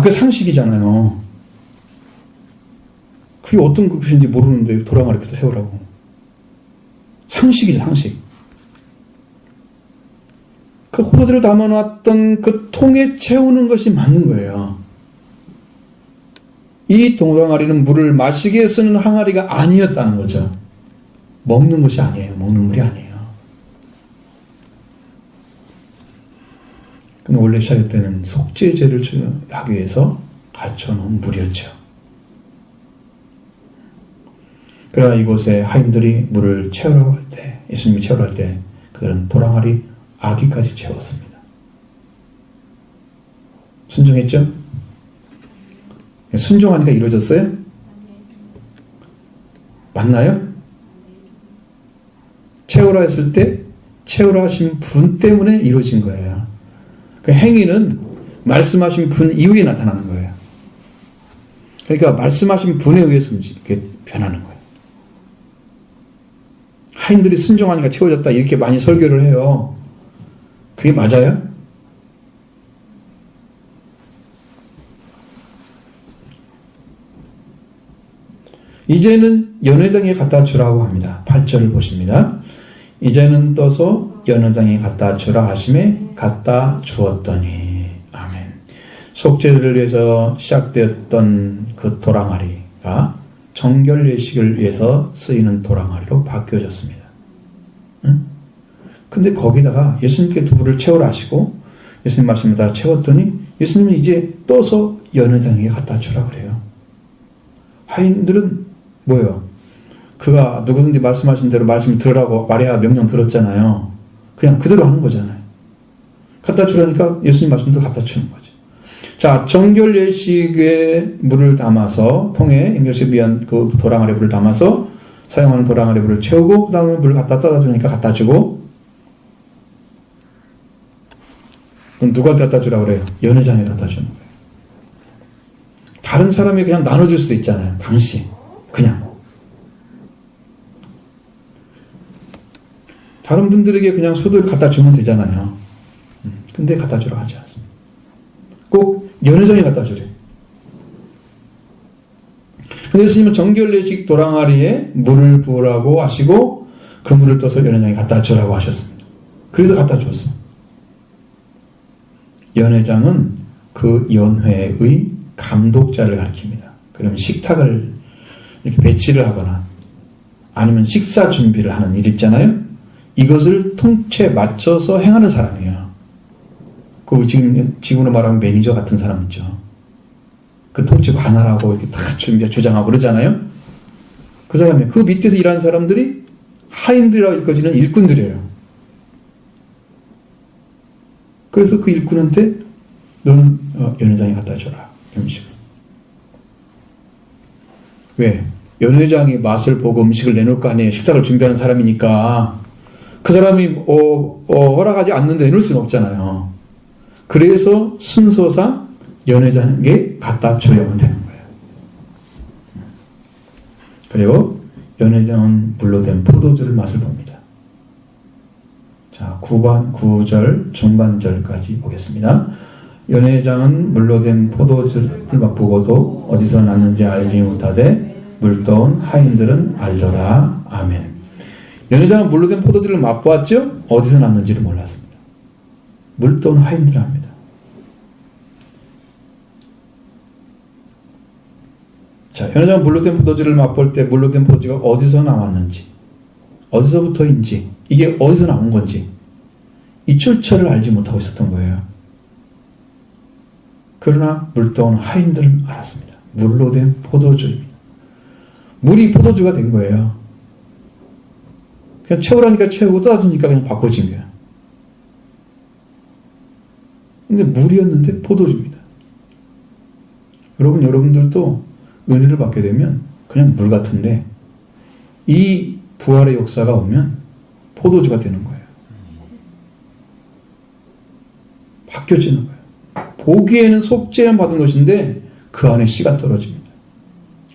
그 상식이잖아요. 그게 어떤 그릇인지 모르는데 도랑아리 그릇에 세우라고. 상식이죠, 상식. 그 포도주를 담아놨던 그 통에 채우는 것이 맞는 거예요. 이 도랑아리는 물을 마시기에 쓰는 항아리가 아니었다는 거죠. 먹는 것이 아니에요. 먹는 물이 아니에요. 근데 원래 시작할 때는 속죄제를 하기 위해서 갖춰놓은 물이었죠. 그러나 이곳에 하인들이 물을 채우라고 할 때, 예수님이 채우라고 할 때 그들은 도랑아리 아기까지 채웠습니다. 순종했죠? 순종하니까 이루어졌어요? 맞나요? 채우라 했을 때 채우라 하신 분 때문에 이루어진 거예요. 그 행위는 말씀하신 분 이후에 나타나는 거예요. 그러니까 말씀하신 분에 의해서 이렇게 변하는 거예요. 하인들이 순종하니까 채워졌다 이렇게 많이 설교를 해요. 그게 맞아요? 이제는 연회장에 갖다 주라고 합니다. 8절을 보십니다. 이제는 떠서 연회장에 갖다 주라 하심에 갖다 주었더니 아멘. 속죄를 위해서 시작되었던 그 도랑아리가 정결 예식을 위해서 쓰이는 도랑아리로 바뀌어졌습니다. 응? 근데 거기다가 예수님께 두부를 채우라 하시고 예수님 말씀을 다 채웠더니 예수님은 이제 떠서 연회장에 갖다 주라 그래요. 하인들은 뭐예요? 그가 누구든지 말씀하신 대로 말씀 들으라고 말해야 명령 들었잖아요. 그냥 그대로 하는 거잖아요. 갖다 주라니까 예수님 말씀도 갖다 주는 거죠. 자, 정결 예식에 물을 담아서 통에 임결식 위한 그 도랑아리 물을 담아서 사용하는 도랑아리 물을 채우고 그 다음에 물을 갖다 떠다 주니까 갖다 주고 그럼 누가 갖다 주라고 그래요? 연회장에 갖다 주는 거예요. 다른 사람이 그냥 나눠줄 수도 있잖아요. 당시 그냥 다른 분들에게 그냥 소득을 갖다 주면 되잖아요. 근데 갖다 주라고 하지 않습니다. 꼭 연회장에 갖다 주래요. 근데 예수님은 정결례식 도랑아리에 물을 부으라고 하시고 그 물을 떠서 연회장에 갖다 주라고 하셨습니다. 그래서 갖다 주었습니다. 연회장은 그 연회의 감독자를 가리킵니다. 그러면 식탁을 이렇게 배치를 하거나 아니면 식사 준비를 하는 일 있잖아요. 이것을 통째 맞춰서 행하는 사람이에요. 그 지금으로 말하면 매니저 같은 사람 있죠. 그 통째 관할하고 이렇게 다 준비 주장하고 그러잖아요. 그 사람이 그 밑에서 일하는 사람들이 하인들이라고 일컬어지는 일꾼들이에요. 그래서 그 일꾼한테 너는 연회장에 갖다 줘라. 이런 식으로. 왜? 연회장이 맛을 보고 음식을 내놓을 거 아니에요. 식탁을 준비하는 사람이니까 그 사람이 허락하지 않는데 내놓을 수는 없잖아요. 그래서 순서상 연회장에 갖다 줘야만 되는 거예요. 그리고 연회장은 물로 된 포도주를 맛을 봅니다. 자, 9절 중반절까지 보겠습니다. 연회장은 물로 된 포도주를 맛보고도 어디서 났는지 알지 못하되 물떠온 하인들은 알더라. 아멘. 연회장은 물로 된 포도주를 맛보았죠? 어디서 났는지를 몰랐습니다. 물떠온 하인들을 압니다. 자, 연회장은 물로 된 포도주를 맛볼 때 물로 된 포도주가 어디서 나왔는지, 어디서부터인지, 이게 어디서 나온 건지 이 출처를 알지 못하고 있었던 거예요. 그러나 물떠온 하인들은 알았습니다. 물로 된 포도주입니다. 물이 포도주가 된 거예요. 그냥 채우라니까 채우고 떠다주니까 그냥 바꿔진 거예요. 근데 물이었는데 포도주입니다. 여러분들도 은혜를 받게 되면 그냥 물 같은데 이 부활의 역사가 오면 포도주가 되는 거예요. 바뀌어지는 거예요. 보기에는 속죄만 받은 것인데 그 안에 씨가 떨어집니다.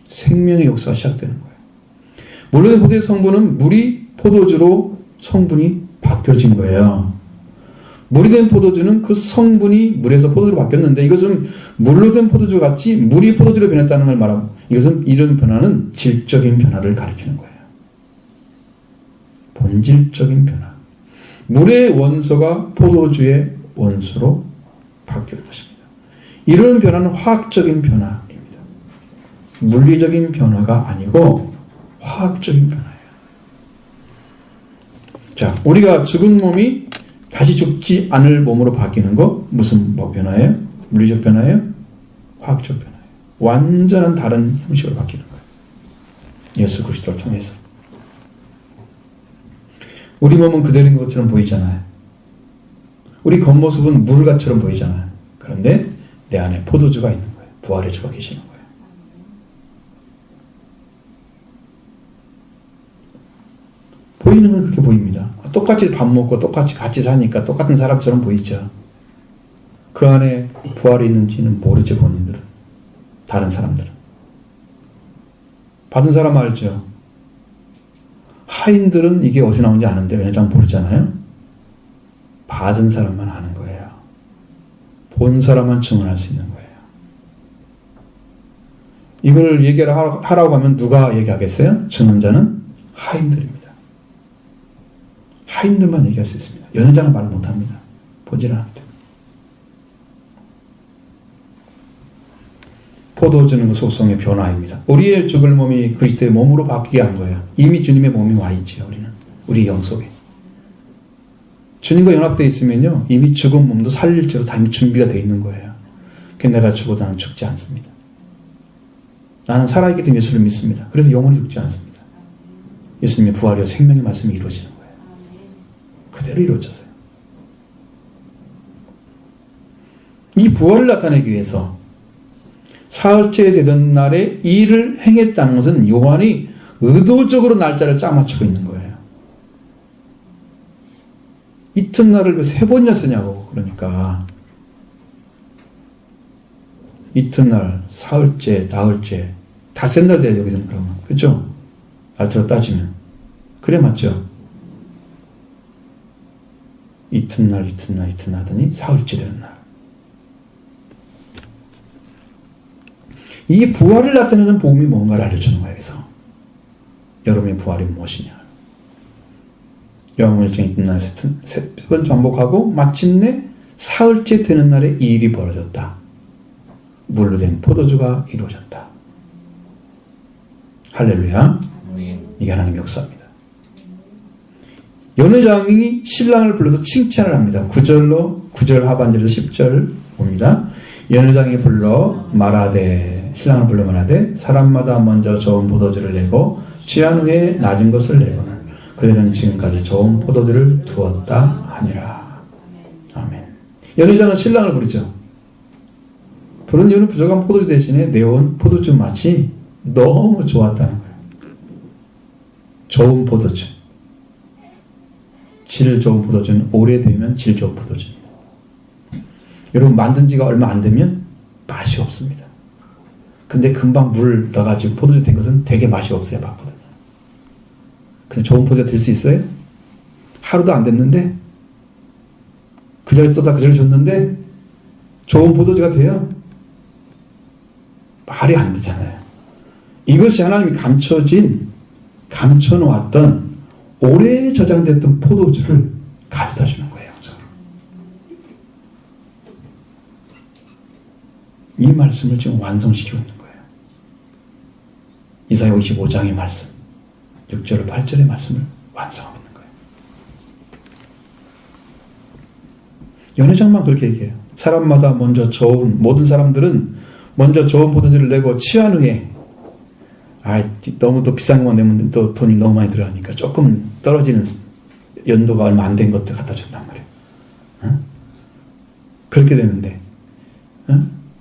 생명의 역사가 시작되는 거예요. 물로 된 포도주의 성분은 물이 포도주로 성분이 바뀌어진 거예요. 물이 된 포도주는 그 성분이 물에서 포도주로 바뀌었는데 이것은 물로 된 포도주 같이 물이 포도주로 변했다는 걸 말하고 이것은 이런 변화는 질적인 변화를 가리키는 거예요. 본질적인 변화. 물의 원소가 포도주의 원소로 바뀔 것입니다. 이런 변화는 화학적인 변화입니다. 물리적인 변화가 아니고 화학적인 변화예요. 자, 우리가 죽은 몸이 다시 죽지 않을 몸으로 바뀌는 거 무슨 변화예요? 물리적 변화예요? 화학적 변화예요. 완전한 다른 형식으로 바뀌는 거예요. 예수 그리스도를 통해서. 우리 몸은 그대로인 것처럼 보이잖아요. 우리 겉모습은 물같처럼 보이잖아요. 그런데 내 안에 포도주가 있는 거예요. 부활의 주가 계시는 거예요. 보이는 건 그렇게 보입니다. 똑같이 밥 먹고 똑같이 같이 사니까 똑같은 사람처럼 보이죠. 그 안에 부활이 있는지는 모르죠, 본인들은. 다른 사람들은. 받은 사람 알죠. 하인들은 이게 어디서 나온지 아는데 왜냐면 모르잖아요. 받은 사람만 아는 거예요. 본 사람만 증언할 수 있는 거예요. 이걸 얘기하라고 하면 누가 얘기하겠어요? 증언자는 하인들입니다. 하인들만 얘기할 수 있습니다. 연회장은 말을 못합니다. 보질 않기 때문에. 포도주는 그 속성의 변화입니다. 우리의 죽을 몸이 그리스도의 몸으로 바뀌게 한 거예요. 이미 주님의 몸이 와 있지요. 우리 영 속에. 주님과 연합되어 있으면요, 이미 죽은 몸도 살릴 죄로 다 이미 준비가 되어 있는 거예요. 그래서 내가 죽어도 나는 죽지 않습니다. 나는 살아있기 때문에 예수를 믿습니다. 그래서 영원히 죽지 않습니다. 예수님의 부활이요 생명의 말씀이 이루어지는 거예요. 그대로 이루어졌어요. 이 부활을 나타내기 위해서 사흘째 되던 날에 이 일을 행했다는 것은 요한이 의도적으로 날짜를 짜맞추고 있는 거예요. 이튿날을 왜 3번이나 쓰냐고. 그러니까 이튿날, 사흘째, 나흘째 다 센 날 돼요. 여기서는 그러면. 그렇죠? 날짜로 따지면. 그래 맞죠? 이튿날 하더니 사흘째 되는 날. 이 부활을 나타내는 복음이 뭔가를 알려주는 거예요. 그래서 여러분의 부활이 무엇이냐. 요한일장 이튿날 세 번 반복하고 마침내 사흘째 되는 날에 이 일이 벌어졌다. 물로 된 포도주가 이루어졌다. 할렐루야. 이게 하나님의 역사입니다. 연회장이 신랑을 불러도 칭찬을 합니다. 9절 하반절에서 10절 봅니다. 연회장이 불러 말하되, 신랑을 불러 말하되, 사람마다 먼저 좋은 포도주를 내고 취한 후에 낮은 것을 내거늘 그들은 지금까지 좋은 포도주를 두었다 하니라. 아멘. 연회장은 신랑을 부르죠. 부른 이유는 부족한 포도주 대신에 내온 포도주 맛이 너무 좋았다는 거예요. 좋은 포도주. 질 좋은 포도주는 오래되면 질 좋은 포도주입니다. 여러분 만든 지가 얼마 안 되면 맛이 없습니다. 근데 금방 물 넣어가지고 포도주 된 것은 되게 맛이 없어야 봤거든요. 근데 좋은 포도주가 될 수 있어요? 하루도 안 됐는데 그 자리에서 또 다 그 자리를 줬는데 좋은 포도주가 돼요? 말이 안 되잖아요. 이것이 하나님이 감춰놓았던 오래 저장됐던 포도주를 가져다 주는 거예요. 이 말씀을 지금 완성시키고 있는 거예요. 이사야 55장의 말씀, 6절 8절의 말씀을 완성하고 있는 거예요. 연회장만 그렇게 얘기해요. 사람마다 모든 사람들은 먼저 좋은 포도주를 내고 취한 후에 너무 또 비싼 거 내면 또 돈이 너무 많이 들어가니까 조금 떨어지는 연도가 얼마 안 된 것들 갖다 준단 말이에요. 그렇게 되는데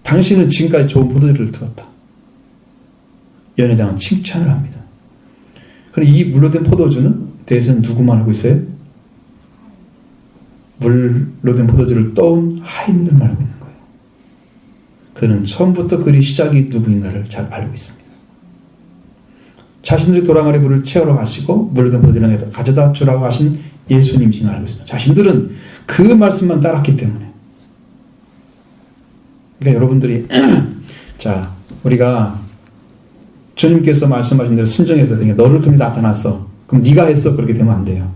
당신은 지금까지 좋은 포도주를 두었다. 연회장은 칭찬을 합니다. 그런데 이 물로 된 포도주는 대해서는 누구만 알고 있어요? 물로 된 포도주를 떠온 하인들만 알고 있는 거예요. 그는 처음부터 그리 시작이 누구인가를 잘 알고 있습니다. 자신들이 도랑아리 물을 채우러 가시고 물로 된 포도주를 가져다 주라고 하신 예수님이신 알고 있습니다. 자신들은 그 말씀만 따랐기 때문에. 그러니까 여러분들이 자 우리가 주님께서 말씀하신 대로 순종해서 너를 통해 나타났어. 그럼 네가 했어. 그렇게 되면 안 돼요.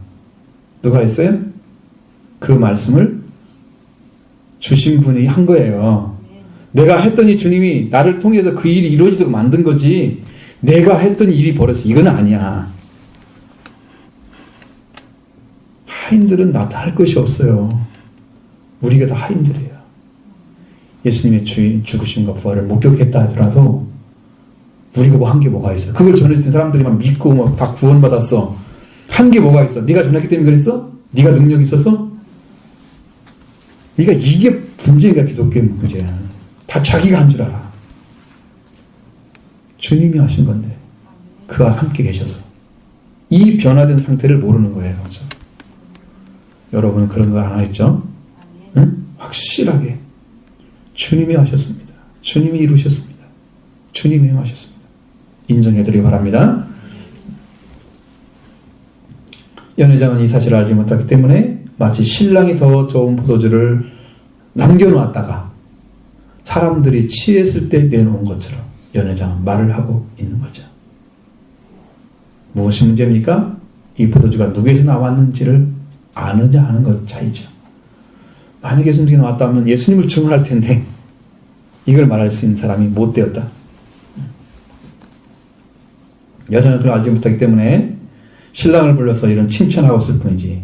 누가 했어요? 그 말씀을 주신 분이 한 거예요. 내가 했더니 주님이 나를 통해서 그 일이 이루어지도록 만든 거지 내가 했더니 일이 벌어졌어. 이건 아니야. 하인들은 나타날 것이 없어요. 우리가 다 하인들이에요. 예수님의 죽으심과 부활을 목격했다 하더라도 우리가 한 게 뭐가 있어? 그걸 전해준 사람들이 믿고 다 구원받았어. 한 게 뭐가 있어? 네가 전했기 때문에 그랬어? 네가 능력이 있어서? 그러니까 이게 문제가 기독교의 문제야. 다 자기가 한 줄 알아. 주님이 하신 건데 그와 함께 계셔서 이 변화된 상태를 모르는 거예요. 그렇죠? 여러분은 그런 거 안 하겠죠? 응? 확실하게 주님이 하셨습니다. 주님이 이루셨습니다. 주님이 행하셨습니다. 인정해드리기 바랍니다. 연회장은 이 사실을 알지 못하기 때문에 마치 신랑이 더 좋은 포도주를 남겨놓았다가 사람들이 취했을 때 내놓은 것처럼 연회장은 말을 하고 있는 거죠. 무엇이 문제입니까? 이 포도주가 누구에서 나왔는지를 아느냐 하는 것 차이죠. 만약에 예수님이 나왔다면 예수님을 증언할 텐데 이걸 말할 수 있는 사람이 못 되었다. 여자는 그걸 알지 못하기 때문에 신랑을 불러서 이런 칭찬하고 있을 뿐이지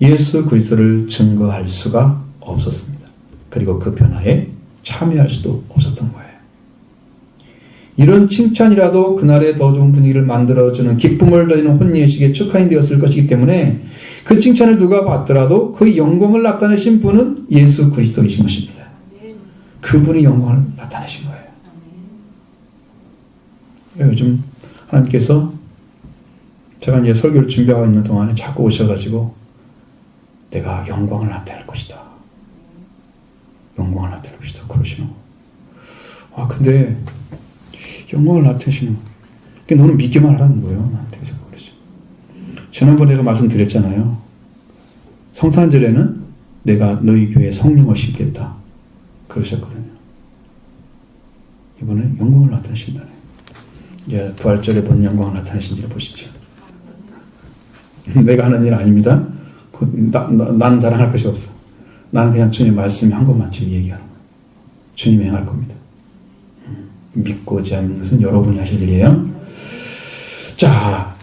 예수 그리스도를 증거할 수가 없었습니다. 그리고 그 변화에 참여할 수도 없었던 거예요. 이런 칭찬이라도 그날의 더 좋은 분위기를 만들어주는 기쁨을 더하는 혼예식의 축하인 되었을 것이기 때문에 그 칭찬을 누가 받더라도 그 영광을 나타내신 분은 예수 그리스도이신 것입니다. 그분이 영광을 나타내신 거예요. 요즘 하나님께서 제가 이제 설교를 준비하고 있는 동안에 자꾸 오셔가지고 내가 영광을 나타낼 것이다. 영광을 나타낼 것이다. 그러시노. 근데 영광을 나타내시는 너는 믿기만 하라는 거예요. 나한테 그러죠. 지난번에 제가 말씀드렸잖아요. 성탄절에는 내가 너희 교회에 성령을 심겠다. 그러셨거든요. 이번에 영광을 나타내신다네. 이제 부활절에 본 영광을 나타내신지를 보시죠. 내가 하는 일 아닙니다. 나는 자랑할 것이 없어. 나는 그냥 주님 말씀이 한 것만 지금 얘기하는 거예요. 주님이 행할 겁니다. 믿고자 하는 것은 여러분이 하실 일이에요. 자,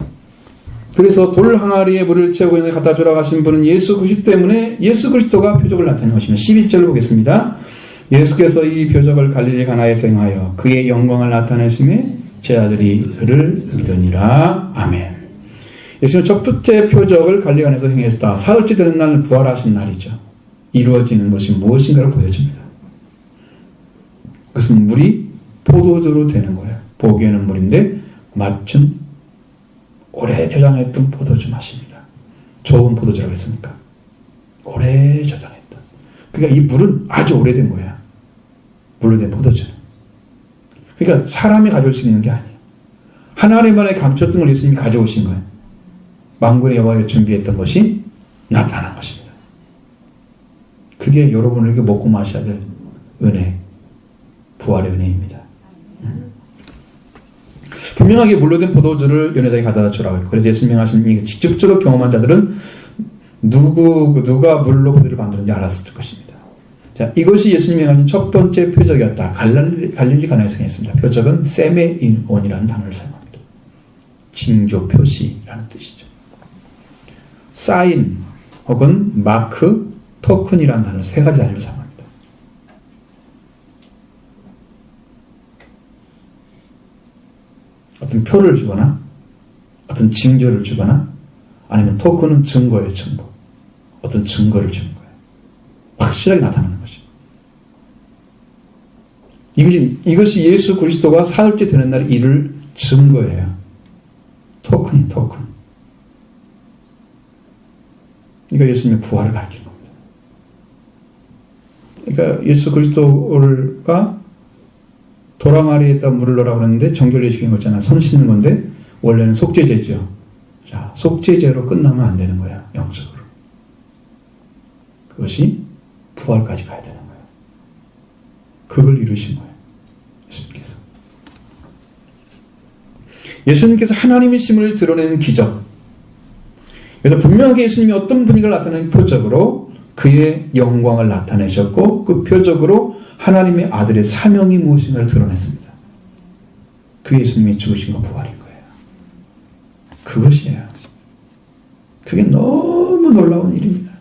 그래서 돌 항아리에 물을 채우고 있는 갖다 주라 하신 분은 예수 그리스도 때문에 예수 그리스도가 표적을 나타내는 것입니다. 12절을 보겠습니다. 예수께서 이 표적을 갈릴리 가나에서 행하여 그의 영광을 나타내심에 제자들이 그를 믿으니라. 아멘. 예수는 첫 번째 표적을 갈릴리 가나에서 행했다. 사흘째 되는 날 부활하신 날이죠. 이루어지는 것이 무엇인가를 보여줍니다. 그것은 물이 포도주로 되는 거예요. 보기에는 물인데 맛은 오래 저장했던 포도주 맛입니다. 좋은 포도주라고 했으니까 오래 저장했던. 그러니까 이 물은 아주 오래된 거야. 물로 된 포도주. 그러니까 사람이 가져올 수 있는 게 아니에요. 하나님만의 감췄던 걸 예수님이 가져오신 거예요. 만군의 여호와가 준비했던 것이 나타난 것입니다. 그게 여러분에게 먹고 마셔야 될 은혜, 부활의 은혜입니다. 분명하게 물로 된 포도주를 연회장에 가져다 주라고 했고, 그래서 예수님이 하신 이 직접적으로 경험한 자들은 누가 물로 포도를 만드는지 알았을 것입니다. 자, 이것이 예수님이 하신 첫 번째 표적이었다. 갈릴리 가나에서 행했습니다. 표적은 세메인온이라는 단어를 사용합니다. 징조, 표시라는 뜻이죠. 사인 혹은 마크, 토큰이라는 단어 세 가지 단어를 사용합니다. 어떤 표를 주거나 어떤 징조를 주거나 아니면 토큰은 증거예요. 증거. 어떤 증거를 주는 거예요. 확실하게 나타나는 것이죠. 이것이 예수 그리스도가 사흘째 되는 날 이룰 증거예요. 토큰. 이거 예수님의 부활을 밝히는 겁니다. 그러니까 예수 그리스도가 도랑아리에다 물을 넣으라고 하는데 정결례식인 거잖아. 손 씻는 건데 원래는 속죄제죠. 자, 속죄제로 끝나면 안 되는 거야. 영적으로. 그것이 부활까지 가야 되는 거예요. 그걸 이루신 거예요. 예수님께서. 예수님께서 하나님이심을 드러내는 기적. 그래서 분명하게 예수님이 어떤 분위기를 나타내는 표적으로 그의 영광을 나타내셨고 그 표적으로 하나님의 아들의 사명이 무엇인가를 드러냈습니다. 그 예수님이 죽으신 건 부활인 거예요. 그것이에요. 그게 너무 놀라운 일입니다.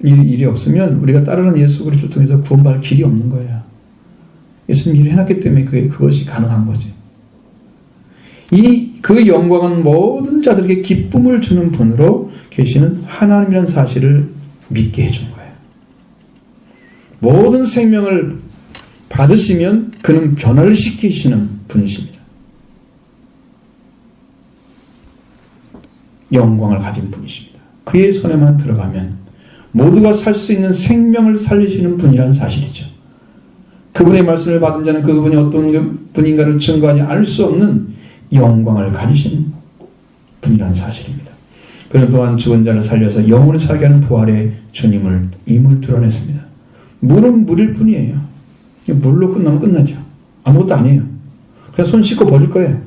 이 일이 없으면 우리가 따르는 예수 그리스도를 통해서 구원받을 길이 없는 거예요. 예수님이 일을 해놨기 때문에 그것이 가능한 거지. 그 영광은 모든 자들에게 기쁨을 주는 분으로 계시는 하나님이라는 사실을 믿게 해준 거예요. 모든 생명을 받으시면 그는 변화를 시키시는 분이십니다. 영광을 가진 분이십니다. 그의 손에만 들어가면 모두가 살 수 있는 생명을 살리시는 분이라는 사실이죠. 그분의 말씀을 받은 자는 그분이 어떤 분인가를 증거하지 않을 수 없는 영광을 가지신 분이라는 사실입니다. 그는 또한 죽은 자를 살려서 영원히 살게 하는 부활의 임을 드러냈습니다. 물은 물일 뿐이에요. 물로 끝나면 끝나죠. 아무것도 아니에요. 그냥 손 씻고 버릴 거예요.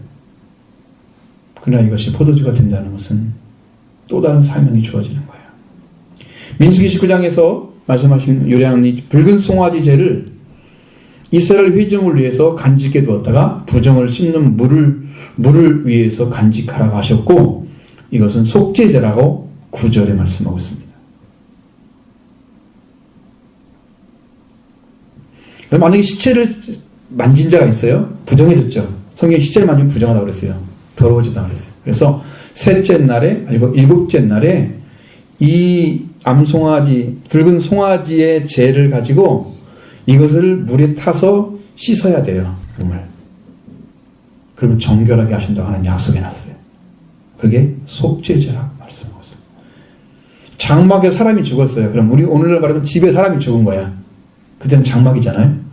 그러나 이것이 포도주가 된다는 것은 또 다른 사명이 주어지는 거예요. 민수기 19장에서 말씀하신 요리하는 이 붉은 송아지 재를 이스라엘 회중을 위해서 간직해 두었다가 부정을 씻는 물을 위해서 간직하라고 하셨고, 이것은 속죄제라고 9절에 말씀하고 있습니다. 만약에 시체를 만진 자가 있어요? 부정이 됐죠. 성경에 시체를 만지면 부정하다고 그랬어요. 더러워지다고 그랬어요. 그래서 셋째 날에, 아니고 일곱째 날에 이 암송아지, 붉은 송아지의 재를 가지고 이것을 물에 타서 씻어야 돼요. 몸을. 그러면 정결하게 하신다고 하는 약속해 놨어요. 그게 속죄제라고 말씀하고 있습니다. 장막에 사람이 죽었어요. 그럼 우리 오늘날 말하면 집에 사람이 죽은 거야. 그때는 장막이잖아요.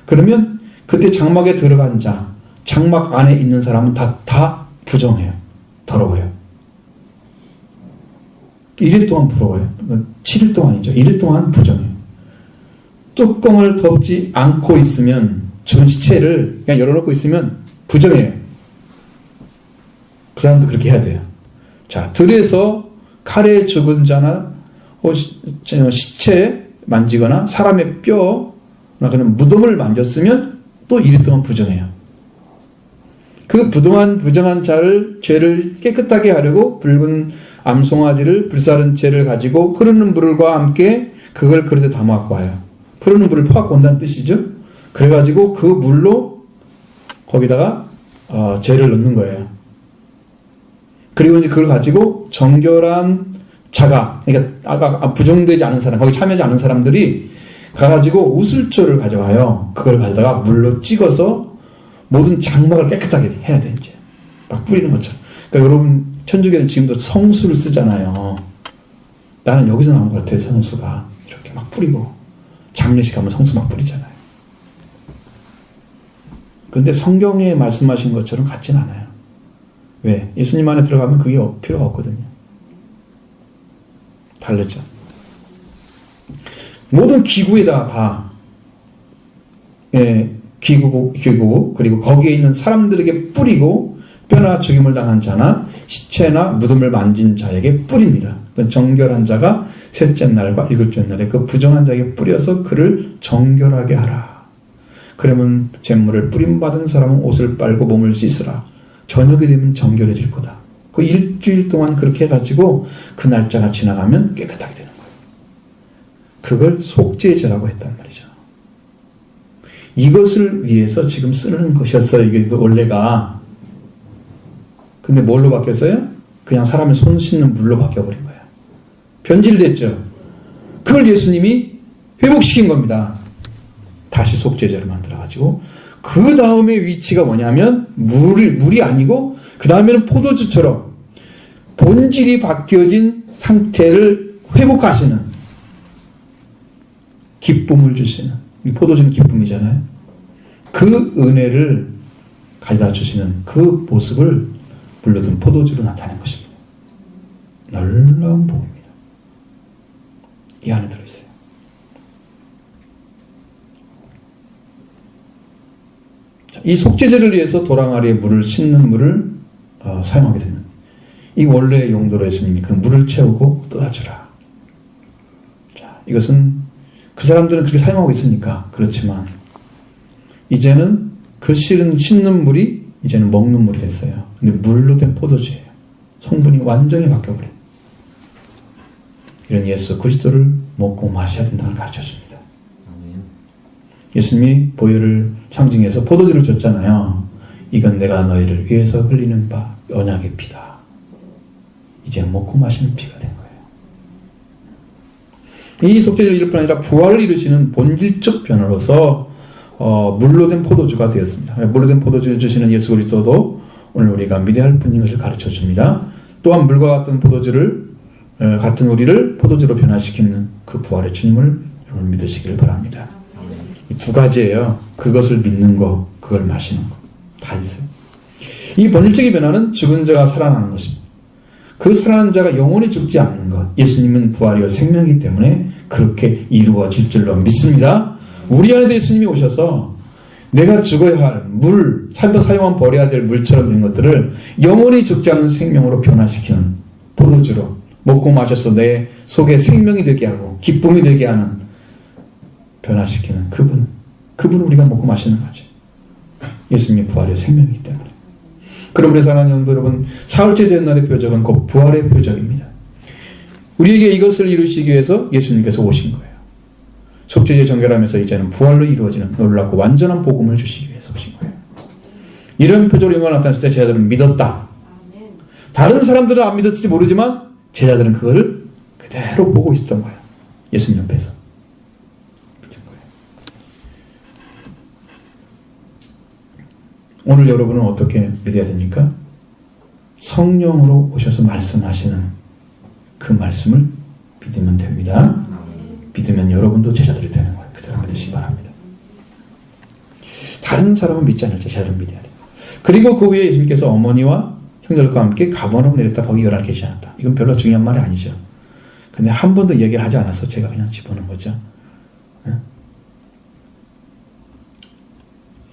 그러면 그때 장막에 들어간 자, 장막 안에 있는 사람은 다 부정해요. 더러워요. 1일 동안 부러워요. 7일 동안이죠. 1일 동안 부정해요. 뚜껑을 덮지 않고 있으면, 죽은 시체를 그냥 열어놓고 있으면 부정해요. 그 사람도 그렇게 해야 돼요. 자, 들에서 칼에 죽은 자나 시체 만지거나 사람의 뼈나 그런 무덤을 만졌으면 또 1일 동안 부정해요. 그 부정한 죄를 깨끗하게 하려고 붉은 암송아지를 불사른 재를 가지고 흐르는 물과 함께 그걸 그릇에 담아갖고 와요. 흐르는 물을 퍼갖고 온다는 뜻이죠. 그래가지고 그 물로 거기다가 재를 넣는 거예요. 그리고 이제 그걸 가지고 정결한 자가, 그러니까 아까 부정되지 않은 사람, 거기 참여하지 않은 사람들이 가가지고 우슬초를 가져와요. 그걸 가져다가 물로 찍어서 모든 장막을 깨끗하게 해야 돼, 이제. 막 뿌리는 것처럼. 그러니까 여러분, 천주교는 지금도 성수를 쓰잖아요. 나는 여기서 나온 것 같아요, 성수가. 이렇게 막 뿌리고. 장례식 가면 성수 막 뿌리잖아요. 근데 성경에 말씀하신 것처럼 같진 않아요. 왜? 예수님 안에 들어가면 그게 필요가 없거든요. 다르죠. 모든 기구에다 다, 기구, 그리고 거기에 있는 사람들에게 뿌리고, 뼈나 죽임을 당한 자나 시체나 무덤을 만진 자에게 뿌립니다. 정결한 자가 셋째 날과 일곱째 날에 그 부정한 자에게 뿌려서 그를 정결하게 하라. 그러면 잿물을 뿌림받은 사람은 옷을 빨고 몸을 씻으라. 저녁이 되면 정결해질 거다. 그 일주일 동안 그렇게 해가지고 그 날짜가 지나가면 깨끗하게 되는 거예요. 그걸 속죄제라고 했단 말이죠. 이것을 위해서 지금 쓰는 것이었어요. 이게 원래가. 근데 뭘로 바뀌었어요? 그냥 사람의 손 씻는 물로 바뀌어버린 거예요. 변질됐죠. 그걸 예수님이 회복시킨 겁니다. 다시 속죄제를 만들어가지고. 그 다음에 위치가 뭐냐면 물이 아니고 그 다음에는 포도주처럼 본질이 바뀌어진 상태를 회복하시는, 기쁨을 주시는, 포도주는 기쁨이잖아요. 그 은혜를 가져다 주시는 그 모습을 불러든 포도주로 나타낸 것입니다. 놀라운 복입니다. 이 안에 들어있어요. 이 속죄제를 위해서 도랑아리에 물을 씻는 물을 사용하게 되는, 이 원래의 용도로 예수님이 그 물을 채우고 떠다주라. 자, 이것은 그 사람들은 그렇게 사용하고 있으니까 그렇지만 이제는 그 씻는 물이 이제는 먹는 물이 됐어요. 근데 물로 된 포도주예요. 성분이 완전히 바뀌어버려요. 이런 예수 그리스도를 먹고 마셔야 된다는 걸 가르쳐줍니다. 예수님이 보혈을 상징해서 포도주를 줬잖아요. 이건 내가 너희를 위해서 흘리는 바 언약의 피다. 이제 먹고 마시는 피가 된 거예요. 이 속죄제를 이룰 뿐 아니라 부활을 이루시는 본질적 변화로서 물로 된 포도주가 되었습니다. 물로 된 포도주를 주시는 예수 그리스도도 오늘 우리가 믿어야 할 분인 것을 가르쳐 줍니다. 또한 물과 같은 같은 우리를 포도주로 변화시키는 그 부활의 주님을 여러분 믿으시기를 바랍니다. 이 두 가지예요. 그것을 믿는 거, 그걸 마시는 거. 다 있어요. 이 본질적인 변화는 죽은 자가 살아나는 것입니다. 그 살아난 자가 영원히 죽지 않는 것. 예수님은 부활이요 생명이기 때문에 그렇게 이루어질 줄로 믿습니다. 우리 안에서 예수님이 오셔서 내가 죽어야 할 물, 사용하면 버려야 될 물처럼 된 것들을 영원히 죽지 않는 생명으로 변화시키는 포도주로 먹고 마셔서 내 속에 생명이 되게 하고 기쁨이 되게 하는 변화시키는 그분은 우리가 먹고 마시는 거죠. 예수님의 부활의 생명이기 때문에. 그러므로 사랑하는 성도 여러분, 사흘째 된 날의 표적은 곧 부활의 표적입니다. 우리에게 이것을 이루시기 위해서 예수님께서 오신 거예요. 속죄제 정결하면서 이제는 부활로 이루어지는 놀랍고 완전한 복음을 주시기 위해서 오신 거예요. 이런 표적으로 영광을 나타냈을 때 제자들은 믿었다. 다른 사람들은 안 믿었을지 모르지만 제자들은 그거를 그대로 보고 있었던 거예요. 예수님 옆에서. 오늘 여러분은 어떻게 믿어야 됩니까? 성령으로 오셔서 말씀하시는 그 말씀을 믿으면 됩니다. 믿으면 여러분도 제자들이 되는 거예요. 그대로 믿으시기 바랍니다. 다른 사람은 믿지 않을 때 제자들은 믿어야 돼요. 그리고 그 후에 예수님께서 어머니와 형제들과 함께 가버나움 내렸다. 거기 11 계시지 않았다. 이건 별로 중요한 말이 아니죠. 근데 한 번도 얘기를 하지 않아서 제가 그냥 집어넣은 거죠.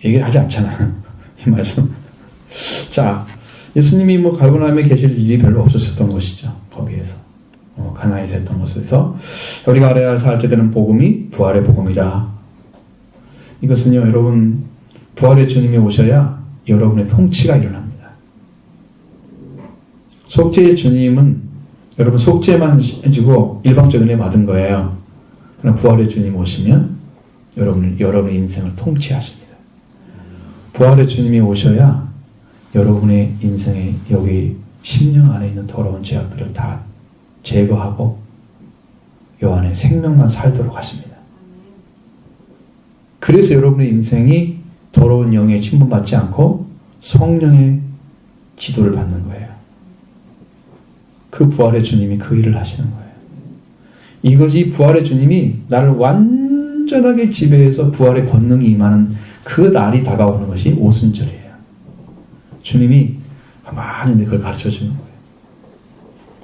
얘기를 하지 않잖아요. 이 말씀. 자, 예수님이 가버나움에 계실 일이 별로 없었던 것이죠. 거기에서. 가나에서 했던 것에서 우리가 알아야 할 사흘째 되는 복음이 부활의 복음이다. 이것은요, 여러분, 부활의 주님이 오셔야 여러분의 통치가 일어납니다. 속죄의 주님은 여러분 속죄만 해주고 일방적인 은혜 받은 거예요. 그러나 부활의 주님 오시면 여러분의 인생을 통치하십니다. 부활의 주님이 오셔야 여러분의 인생에 여기 심령 안에 있는 더러운 죄악들을 다 제거하고 요 안에 생명만 살도록 하십니다. 그래서 여러분의 인생이 더러운 영에 침범받지 않고 성령의 지도를 받는 거예요. 그 부활의 주님이 그 일을 하시는 거예요. 이것이 부활의 주님이 나를 완전하게 지배해서 부활의 권능이 임하는 그 날이 다가오는 것이 오순절이에요. 주님이 가만히 그걸 가르쳐주는 거예요.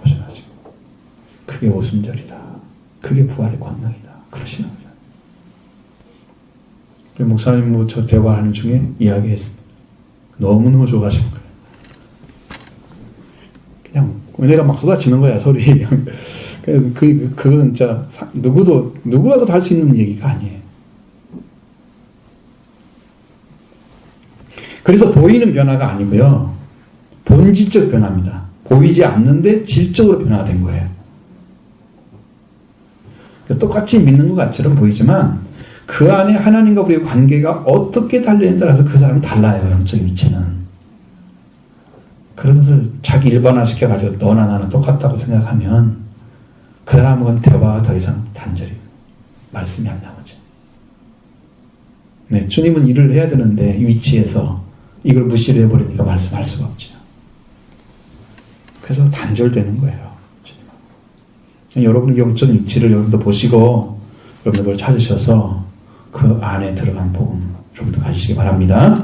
보셔가지고 그게 오순절이다. 그게 부활의 권능이다. 그러시는 거죠. 목사님 저 대화하는 중에 이야기했습니다. 너무너무 좋아하시는 거예요. 그냥 은혜가 막 쏟아지는 거야, 소리. 그건 진짜 누구라도 다 할 수 있는 얘기가 아니에요. 그래서 보이는 변화가 아니고요. 본질적 변화입니다. 보이지 않는데 질적으로 변화가 된 거예요. 똑같이 믿는 것 같처럼 보이지만 그 안에 하나님과 우리의 관계가 어떻게 달려있는 따라서 그 사람은 달라요. 영적인 위치는. 그런 것을 자기 일반화시켜가지고 너나 나는 똑같다고 생각하면 그 사람은 대화가 더 이상 단절히 말씀이 안 나오죠. 네, 주님은 일을 해야 되는데 이 위치에서 이걸 무시를 해버리니까 말씀할 수가 없죠. 그래서 단절되는 거예요. 주님은. 여러분의 영적 위치를 여러분도 보시고 여러분들 그걸 찾으셔서 그 안에 들어간 복음 여러분도 가지시기 바랍니다.